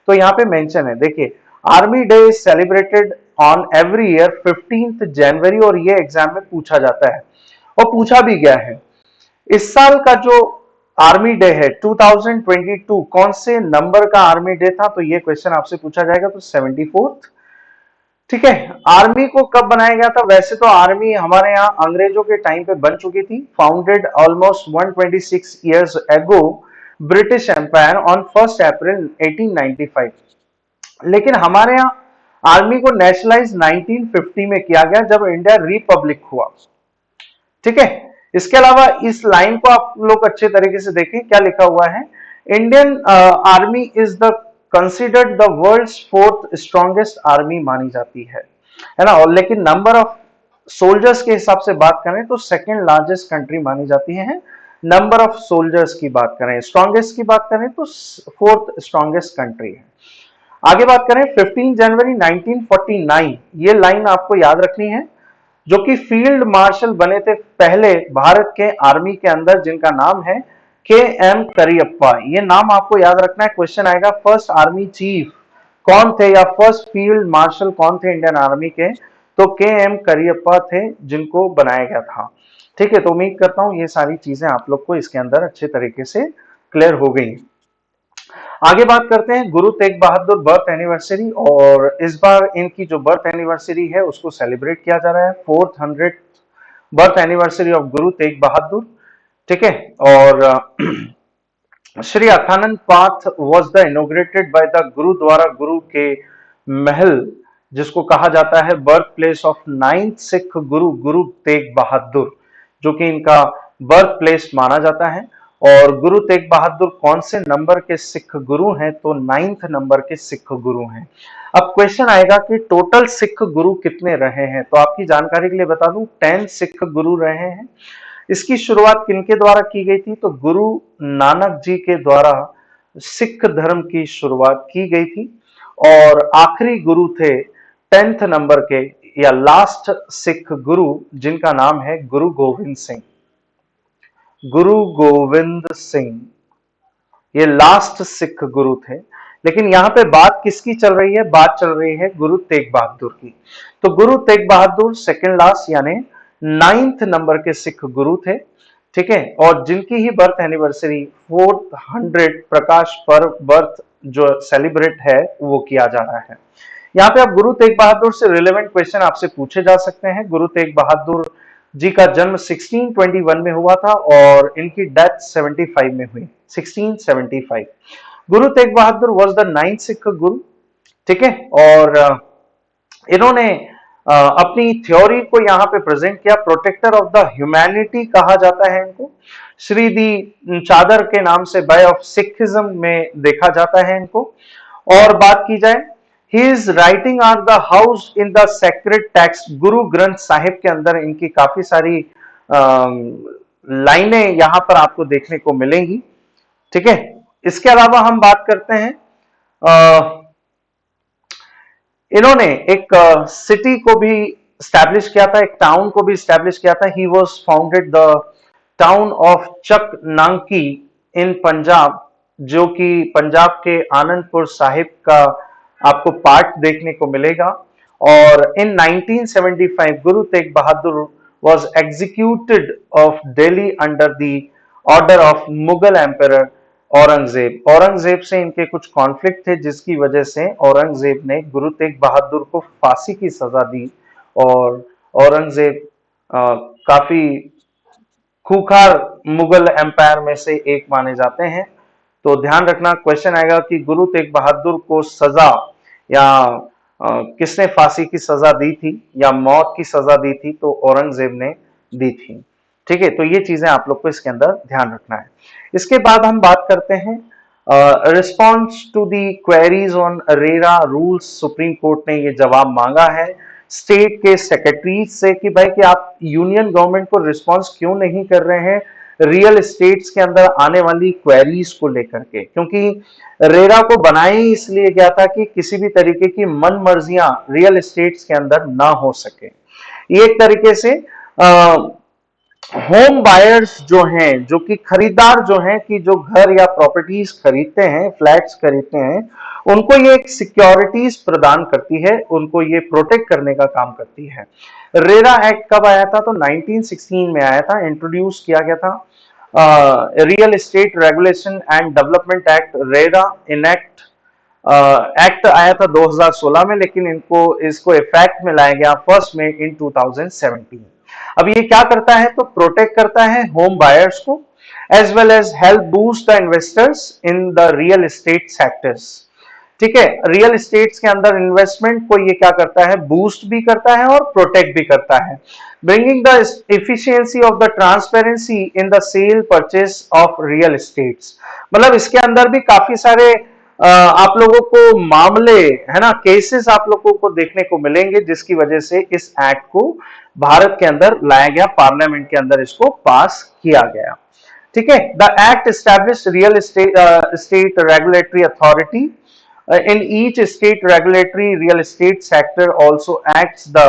तो यहाँ पे मेंशन है, देखिए, army day is celebrated on every year 15th जनवरी, और ये एग्जाम में पूछा जाता है और पूछा भी गया है। इस साल का जो आर्मी डे है 2022, कौन से नंबर का आर्मी डे था, तो ये क्वेश्चन आपसे पूछा जाएगा, तो 74th, ठीक है। आर्मी को कब बनाया गया था, वैसे तो आर्मी हमारे यहाँ अंग्रेजों के टाइम पे बन चुकी थी, founded almost 126 years ago British Empire on 1 April 1895। लेकिन हमारे यहाँ आर्मी को नेशनलाइज 1950 में किया गया, जब इंडिया रिपब्लिक हुआ, ठीक है। इसके अलावा इस लाइन को आप लोग अच्छे तरीके से देखें, क्या लिखा हुआ है, Indian army is the considered the world's 4th strongest army मानी जाती है ना। और लेकिन नंबर ऑफ सोल्जर्स के हिसाब से बात करें तो सेकेंड लार्जेस्ट कंट्री मानी जाती है। नंबर ऑफ सोल्जर्स की बात करें, स्ट्रॉन्गेस्ट की बात करें तो 4th स्ट्रॉन्गेस्ट कंट्री है। आगे बात करें 15 जनवरी 1949, ये लाइन आपको याद रखनी है, जो कि फील्ड मार्शल बने थे पहले भारत के आर्मी के अंदर, जिनका नाम है के एम करियप्पा। ये नाम आपको याद रखना है, क्वेश्चन आएगा, फर्स्ट आर्मी चीफ कौन थे या फर्स्ट फील्ड मार्शल कौन थे इंडियन आर्मी के, तो के एम करियप्पा थे, जिनको बनाया गया था, ठीक है। तो उम्मीद करता हूं ये सारी चीजें आप लोग को इसके अंदर अच्छे तरीके से क्लियर हो गई। आगे बात करते हैं गुरु तेग बहादुर बर्थ एनिवर्सरी, और इस बार इनकी जो बर्थ एनिवर्सरी है उसको सेलिब्रेट किया जा रहा है, 400th birth anniversary of Guru Tegh Bahadur, ठीक है। और Shri Akhand Path was the inaugurated by the gurdwara Guru ke महल, जिसको कहा जाता है birth place of 9th Sikh गुरु गुरु तेग बहादुर, जो कि इनका बर्थ प्लेस माना जाता है। और गुरु तेग बहादुर कौन से नंबर के सिख गुरु हैं, तो 9th नंबर के सिख गुरु हैं। अब क्वेश्चन आएगा कि टोटल सिख गुरु कितने रहे हैं, तो आपकी जानकारी के लिए बता दूं 10 सिख गुरु रहे हैं। इसकी शुरुआत किनके द्वारा की गई थी, तो गुरु नानक जी के द्वारा सिख धर्म की शुरुआत की गई थी। और आखिरी गुरु थे 10th नंबर के या लास्ट सिख गुरु, जिनका नाम है गुरु गोविंद सिंह, गुरु गोविंद सिंह, ये लास्ट सिख गुरु थे। लेकिन यहाँ पे बात किसकी चल रही है, बात चल रही है गुरु तेग बहादुर की। तो गुरु तेग बहादुर सेकेंड लास्ट यानी 9th नंबर के सिख गुरु थे, ठीक है। और जिनकी ही birth anniversary 400 Prakash Parv birth जो सेलिब्रेट है वो किया जा रहा है। यहाँ पे आप गुरु तेग बहादुर से रिलेवेंट क्वेश्चन आपसे पूछे जा सकते हैं। गुरु तेग बहादुर जी का जन्म 1621 में हुआ था और इनकी डेथ 75 में हुई, 1675। Guru Tegh Bahadur was the 9th Sikh गुरु। ठीक है, और इन्होंने अपनी थ्योरी को यहाँ पे प्रेजेंट किया। प्रोटेक्टर ऑफ द ह्यूमैनिटी कहा जाता है इनको। श्री दी चादर के नाम से बय ऑफ सिखिज्म में देखा जाता है इनको। और बात की जाए, His writing are the house in the sacred text, Guru Granth Sahib के अंदर इनकी काफी सारी लाइनें यहां पर आपको देखने को मिलेंगी। ठीक है, इसके अलावा हम बात करते हैं, इन्होंने एक सिटी को भी स्टैब्लिश किया था, एक टाउन को भी स्टैब्लिश किया था। He was founded the town of Chak Nanki in Punjab, जो कि पंजाब के आनंदपुर साहिब का आपको पार्ट देखने को मिलेगा। और इन 1975 Guru Tegh Bahadur was executed of Delhi under the order of Mughal emperor Aurangzeb. Aurangzeb से इनके कुछ कॉन्फ्लिक्ट थे, जिसकी वजह से औरंगजेब ने गुरु तेग बहादुर को फांसी की सजा दी। और औरंगजेब काफी खूंखार मुगल एम्पायर में से एक माने जाते हैं। तो ध्यान रखना, क्वेश्चन आएगा कि गुरु तेग बहादुर को सजा या किसने फांसी की सजा दी थी या मौत की सजा दी थी, तो औरंगजेब ने दी थी। ठीक है, तो ये चीजें आप लोग को इसके अंदर ध्यान रखना है। इसके बाद हम बात करते हैं response to the queries on RERA rules. Supreme Court ने ये जवाब मांगा है स्टेट के सेक्रेटरी से कि भाई कि आप यूनियन गवर्नमेंट को रिस्पॉन्स क्यों नहीं कर रहे हैं रियल एस्टेट्स के अंदर आने वाली क्वेरीज को लेकर के। क्योंकि रेरा को बनाया ही इसलिए गया था कि किसी भी तरीके की मन मर्जियां रियल एस्टेट्स के अंदर ना हो सके। ये एक तरीके से होम बायर्स जो हैं, जो कि खरीदार जो हैं, कि जो घर या प्रॉपर्टीज खरीदते हैं, फ्लैट्स खरीदते हैं, उनको ये एक सिक्योरिटीज प्रदान करती है, उनको ये प्रोटेक्ट करने का काम करती है। रेरा एक्ट कब आया था? तो 1916 में आया था, इंट्रोड्यूस किया गया था। Real estate regulation and development act, RERA enact act आया था 2016 में, लेकिन इसको इफेक्ट में लाया गया 1 मई इन 2017। अब ये क्या करता है? तो प्रोटेक्ट करता है होम बायर्स को, as well as help boost the investors in the real estate sectors. ठीक है, रियल एस्टेट्स के अंदर इन्वेस्टमेंट को ये क्या करता है? बूस्ट भी करता है और प्रोटेक्ट भी करता है। Bringing the efficiency of the transparency in the sale purchase of real estates. मतलब इसके अंदर भी काफी सारे आप लोगों को मामले, है ना, केसेस आप लोगों को देखने को मिलेंगे, जिसकी वजह से इस एक्ट को भारत के अंदर लाया गया, पार्लियामेंट के अंदर इसको पास किया गया। ठीक है, the act establish real estate regulatory authority in each state regulatory real estate sector also acts the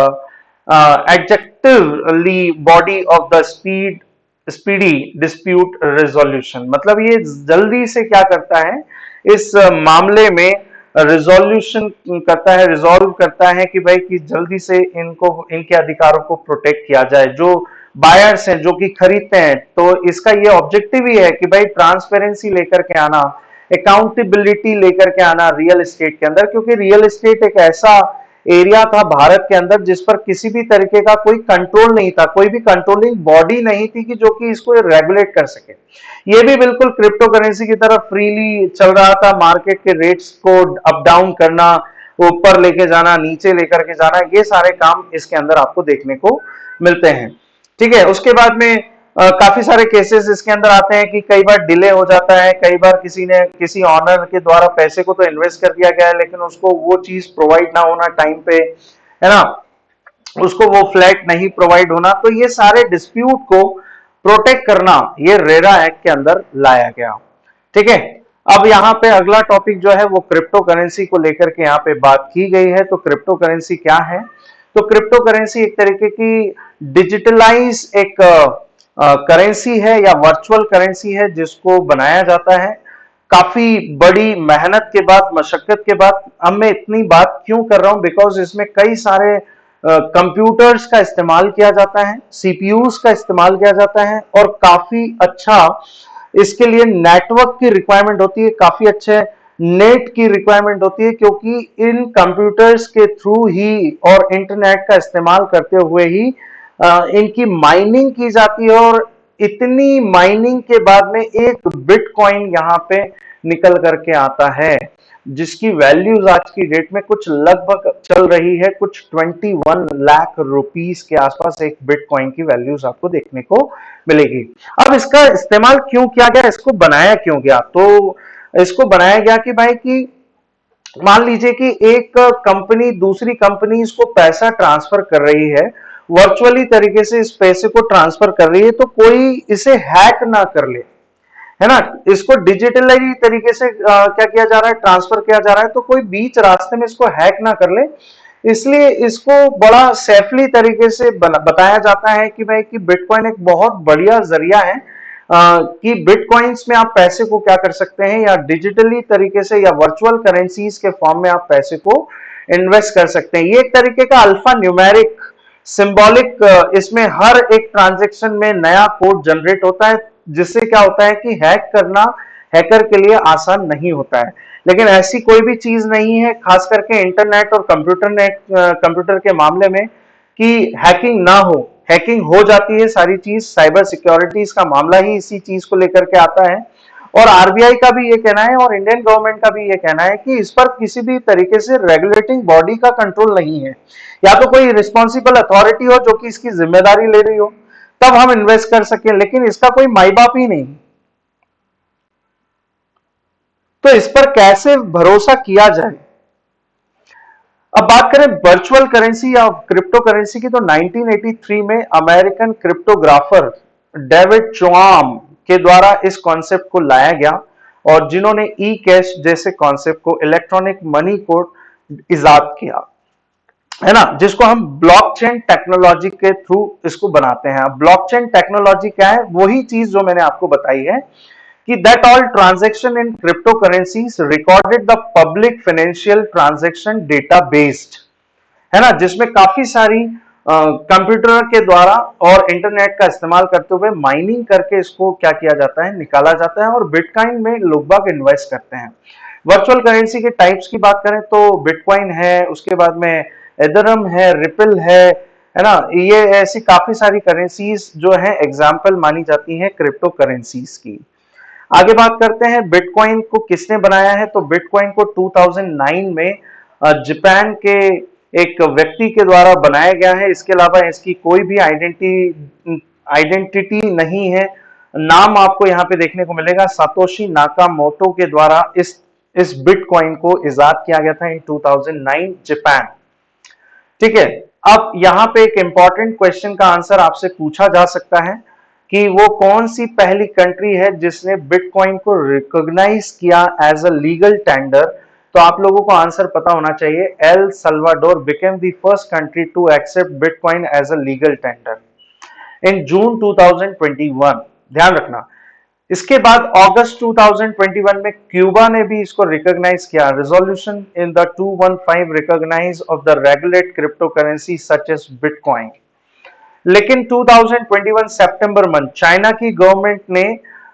adjectively body of the speedy dispute resolution। मतलब ये जल्दी से क्या करता है? इस मामले में रिजोल्यूशन करता है, रिजॉल्व करता है कि भाई कि जल्दी से इनके अधिकारों को प्रोटेक्ट किया जाए। जो बायर्स हैं, जो कि खरीदते हैं, तो इसका ये ऑब्जेक्टिव ही है कि भाई ट्रांसपेरेंसी लेकर के आना, अकाउंटेबिलिटी लेकर के आना रियल एस्टेट के अंदर। क्योंकि रियल एस्टेट एक ऐसा एरिया था भारत के अंदर जिस पर किसी भी तरीके का कोई कंट्रोल नहीं था, कोई भी कंट्रोलिंग बॉडी नहीं थी कि जो कि इसको रेगुलेट कर सके। ये भी बिल्कुल क्रिप्टो करेंसी की तरफ फ्रीली चल रहा था, मार्केट के रेट्स को अप डाउन करना, ऊपर लेके जाना, नीचे लेकर के जाना, ये सारे काम इसके अंदर आपको देखने को मिलते हैं। ठीक है, उसके बाद में काफी सारे केसेस इसके अंदर आते हैं कि कई बार डिले हो जाता है, कई बार किसी ऑनर के द्वारा पैसे को तो इन्वेस्ट कर दिया गया है, लेकिन उसको वो चीज प्रोवाइड ना होना टाइम पे, है ना, उसको वो फ्लैट नहीं प्रोवाइड होना। तो ये सारे डिस्प्यूट को प्रोटेक्ट करना ये रेरा एक्ट के अंदर लाया गया। ठीक है, अब यहाँ पे अगला टॉपिक जो है वो क्रिप्टो करेंसी को लेकर के यहाँ पे बात की गई है। तो क्रिप्टो करेंसी क्या है? तो क्रिप्टो करेंसी एक तरीके की डिजिटलाइज एक करेंसी है या वर्चुअल करेंसी है, जिसको बनाया जाता है काफी बड़ी मेहनत के बाद, मशक्कत के बाद। अब मैं इतनी बात क्यों कर रहा हूं? बिकॉज इसमें कई सारे कंप्यूटर्स का इस्तेमाल किया जाता है, सीपीयूज का इस्तेमाल किया जाता है, और काफी अच्छा इसके लिए नेटवर्क की रिक्वायरमेंट होती है, काफी अच्छे नेट की रिक्वायरमेंट होती है, क्योंकि इन कंप्यूटर्स के थ्रू ही और इंटरनेट का इस्तेमाल करते हुए ही इनकी माइनिंग की जाती है और इतनी माइनिंग के बाद में एक बिटकॉइन यहाँ पे निकल करके आता है जिसकी वैल्यूज आज की डेट में कुछ लगभग चल रही है कुछ 21 लाख रुपीस के आसपास एक बिटकॉइन की वैल्यूज आपको देखने को मिलेगी। अब इसका इस्तेमाल क्यों किया गया, इसको बनाया क्यों गया? तो इसको बनाया गया कि भाई कि मान लीजिए कि एक कंपनी दूसरी कंपनी को पैसा ट्रांसफर कर रही है, वर्चुअली तरीके से इस पैसे को ट्रांसफर कर रही है, तो कोई इसे हैक ना कर ले, है ना। इसको डिजिटली तरीके से क्या किया जा रहा है, ट्रांसफर किया जा रहा है, तो कोई बीच रास्ते में इसको हैक ना कर ले, इसलिए इसको बड़ा सेफली तरीके से बताया जाता है कि भाई कि बिटकॉइन एक बहुत बढ़िया जरिया है कि बिटकॉइंस में आप पैसे को क्या कर सकते हैं, या डिजिटली तरीके से या वर्चुअल करेंसीज के फॉर्म में आप पैसे को इन्वेस्ट कर सकते हैं। ये एक तरीके का अल्फा न्यूमेरिक सिंबॉलिक, इसमें हर एक ट्रांजैक्शन में नया कोड जनरेट होता है, जिससे क्या होता है कि हैक करना हैकर के लिए आसान नहीं होता है। लेकिन ऐसी कोई भी चीज नहीं है, खास करके इंटरनेट और कंप्यूटर के मामले में, कि हैकिंग ना हो। हैकिंग हो जाती है सारी चीज, साइबर सिक्योरिटीज का मामला ही इसी चीज को लेकर के आता है। और आरबीआई का भी ये कहना है और इंडियन गवर्नमेंट का भी ये कहना है कि इस पर किसी भी तरीके से रेगुलेटिंग बॉडी का कंट्रोल नहीं है, या तो कोई रिस्पॉन्सिबल अथॉरिटी हो जो कि इसकी जिम्मेदारी ले रही हो, तब हम इन्वेस्ट कर सकें, लेकिन इसका कोई माई बाप ही नहीं। तो इस पर कैसे भरोसा किया जाए? अब बात करें वर्चुअल करेंसी या क्रिप्टो करेंसी की, तो 1983 में अमेरिकन क्रिप्टोग्राफर डेविड चोआम के द्वारा इस कॉन्सेप्ट को लाया गया, और जिन्होंने ई कैश जैसे कॉन्सेप्ट को, इलेक्ट्रॉनिक मनी को इजाद किया, है ना, जिसको हम ब्लॉकचेन टेक्नोलॉजी के थ्रू इसको बनाते हैं। ब्लॉकचेन टेक्नोलॉजी क्या है? वही चीज जो मैंने आपको बताई है कि that all transaction in crypto currencies recorded the public financial transaction data based, है ना, जिसमें काफी सारी कंप्यूटर के द्वारा और इंटरनेट का इस्तेमाल करते हुए माइनिंग करके इसको क्या किया जाता है, निकाला जाता है, और बिटकॉइन में लोग बाग इन्वेस्ट करते हैं। वर्चुअल करेंसी के टाइप्स की बात करें तो बिटकॉइन है, उसके बाद में एथेरियम है, रिपल है ना, ये ऐसी काफी सारी करेंसीज जो है एग्जाम्पल मानी जाती हैं क्रिप्टो करेंसीज की। आगे बात करते हैं बिटकॉइन को किसने बनाया है, तो बिटकॉइन को 2009 में जापान के एक व्यक्ति के द्वारा बनाया गया है। इसके अलावा इसकी कोई भी आइडेंटिटी नहीं है। नाम आपको यहाँ पे देखने को मिलेगा, सातोशी नाकामोटो के द्वारा इस बिटकॉइन को इजाद किया गया था इन 2009 जापान। ठीक है, अब यहाँ पे एक इंपॉर्टेंट क्वेश्चन का आंसर आपसे पूछा जा सकता है कि वो कौन सी पहली कंट्री है जिसने बिटकॉइन को रिकॉग्नाइज किया एज अ लीगल टेंडर। तो आप लोगों को आंसर पता होना चाहिए, El Salvador became the first country to accept bitcoin as a legal tender in June 2021। ध्यान रखना, इसके बाद अगस्त 2021 में क्यूबा ने भी इसको रिकॉग्नाइज किया। Resolution in the 215 recognise of the regulate crypto currency such as bitcoin. लेकिन 2021 सितंबर मंथ चाइना की गवर्नमेंट ने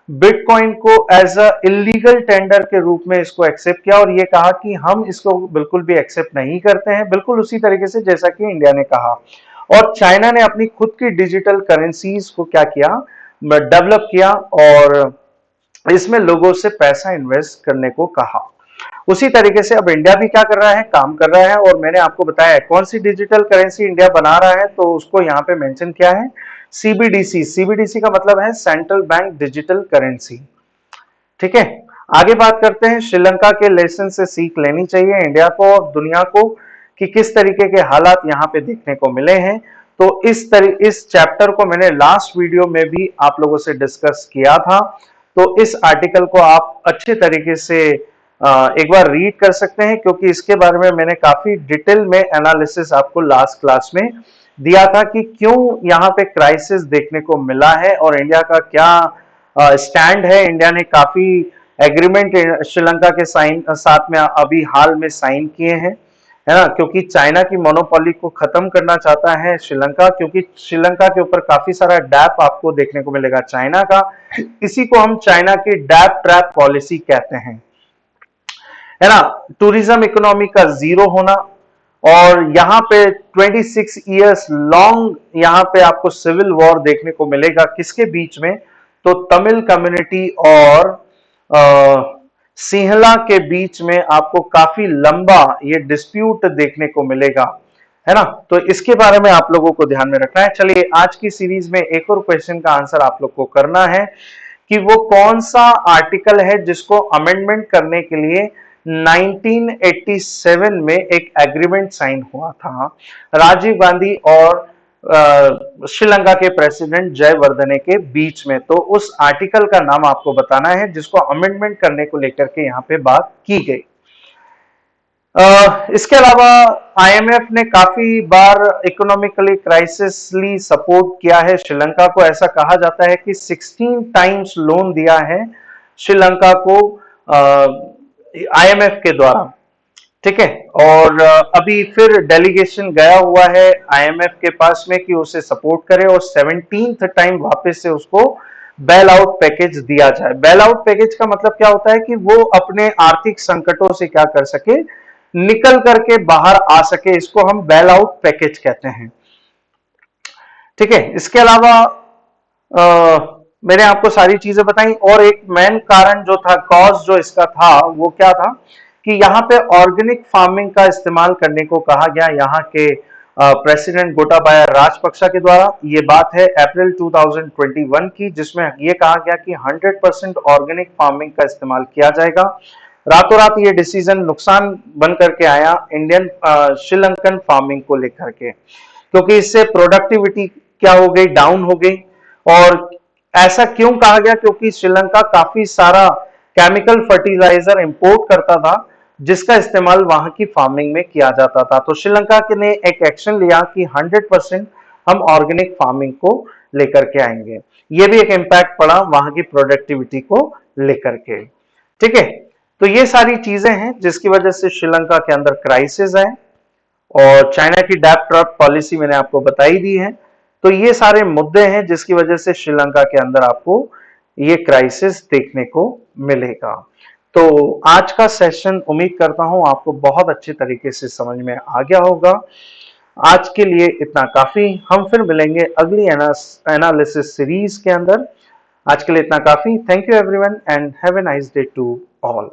बिटकॉइन को एज अ इलीगल टेंडर के रूप में इसको एक्सेप्ट किया, और ये कहा कि हम इसको बिल्कुल भी एक्सेप्ट नहीं करते हैं, बिल्कुल उसी तरीके से जैसा कि इंडिया ने कहा। और चाइना ने अपनी खुद की डिजिटल करेंसीज को क्या किया, डेवलप किया, और इसमें लोगों से पैसा इन्वेस्ट करने को कहा। उसी तरीके से अब इंडिया भी क्या कर रहा है, काम कर रहा है, और मैंने आपको बताया कौन सी डिजिटल करेंसी इंडिया बना रहा है, तो उसको यहाँ पे मेंशन किया है सीबीडीसी। सीबीडीसी का मतलब है सेंट्रल बैंक डिजिटल करेंसी। ठीक है, आगे बात करते हैं, श्रीलंका के लेसन से सीख लेनी चाहिए इंडिया को और दुनिया को कि किस तरीके के हालात यहाँ पे देखने को मिले हैं। तो इस चैप्टर को मैंने लास्ट वीडियो में भी आप लोगों से डिस्कस किया था, तो इस आर्टिकल को आप अच्छे तरीके से एक बार रीड कर सकते हैं, क्योंकि इसके बारे में मैंने काफी डिटेल में एनालिसिस आपको लास्ट क्लास में दिया था कि क्यों यहाँ पे क्राइसिस देखने को मिला है और इंडिया का क्या स्टैंड है। इंडिया ने काफी एग्रीमेंट श्रीलंका के साथ में अभी हाल में साइन किए हैं, है ना, क्योंकि चाइना की मोनोपोली को खत्म करना चाहता है श्रीलंका, क्योंकि श्रीलंका के ऊपर काफी सारा डैप आपको देखने को मिलेगा चाइना का। इसी को हम चाइना की डैप ट्रैप पॉलिसी कहते हैं, है ना। टूरिज्म इकोनॉमी का जीरो होना और यहाँ पे 26 इयर्स लॉन्ग यहाँ पे आपको सिविल वॉर देखने को मिलेगा। किसके बीच में? तो तमिल कम्युनिटी और सिंहला के बीच में आपको काफी लंबा ये डिस्प्यूट देखने को मिलेगा, है ना। तो इसके बारे में आप लोगों को ध्यान में रखना है। चलिए आज की सीरीज में एक और क्वेश्चन का आंसर आप लोग को करना है कि वो कौन सा आर्टिकल है जिसको अमेंडमेंट करने के लिए 1987 में एक एग्रीमेंट साइन हुआ था राजीव गांधी और श्रीलंका के प्रेसिडेंट जयवर्धने के बीच में। तो उस आर्टिकल का नाम आपको बताना है जिसको अमेंडमेंट करने को लेकर के यहाँ पे बात की गई। इसके अलावा आईएमएफ ने काफी बार इकोनॉमिकली क्राइसिसली सपोर्ट किया है श्रीलंका को। ऐसा कहा जाता है कि 16 टाइम्स लोन दिया है श्रीलंका को आईएमएफ के द्वारा, ठीक है। और अभी फिर डेलीगेशन गया हुआ है आईएमएफ के पास में कि उसे सपोर्ट करे और 17th टाइम वापस से उसको बेल आउट पैकेज दिया जाए। बेल आउट पैकेज का मतलब क्या होता है कि वो अपने आर्थिक संकटों से क्या कर सके, निकल करके बाहर आ सके। इसको हम बेल आउट पैकेज कहते हैं, ठीक है। इसके अलावा मैंने आपको सारी चीजें बताई और एक मेन कारण जो था, कॉज जो इसका था वो क्या था कि यहाँ पे ऑर्गेनिक फार्मिंग का इस्तेमाल करने को कहा गया यहाँ के प्रेसिडेंट गोटाबाया राजपक्षे के द्वारा। ये बात है अप्रैल 2021 की, जिसमें ये कहा गया कि 100% ऑर्गेनिक फार्मिंग का इस्तेमाल किया जाएगा। रातों रात ये डिसीजन नुकसान बन करके आया इंडियन श्रीलंकन फार्मिंग को लेकर के, क्योंकि इससे प्रोडक्टिविटी क्या हो गई, डाउन हो गई। और ऐसा क्यों कहा गया? क्योंकि श्रीलंका काफी सारा केमिकल फर्टिलाइजर इंपोर्ट करता था जिसका इस्तेमाल वहां की फार्मिंग में किया जाता था। तो श्रीलंका ने एक एक्शन लिया कि 100% हम ऑर्गेनिक फार्मिंग को लेकर के आएंगे। ये भी एक इम्पैक्ट पड़ा वहां की प्रोडक्टिविटी को लेकर के, ठीक है। तो ये सारी चीजें हैं जिसकी वजह से श्रीलंका के अंदर क्राइसिस है। और चाइना की डेब्ट ट्रैप पॉलिसी मैंने आपको बताई दी है। तो ये सारे मुद्दे हैं जिसकी वजह से श्रीलंका के अंदर आपको ये क्राइसिस देखने को मिलेगा। तो आज का सेशन उम्मीद करता हूं आपको बहुत अच्छे तरीके से समझ में आ गया होगा। आज के लिए इतना काफी, हम फिर मिलेंगे अगली एनालिसिस सीरीज के अंदर। आज के लिए इतना काफी। Thank you everyone and have a nice day to all.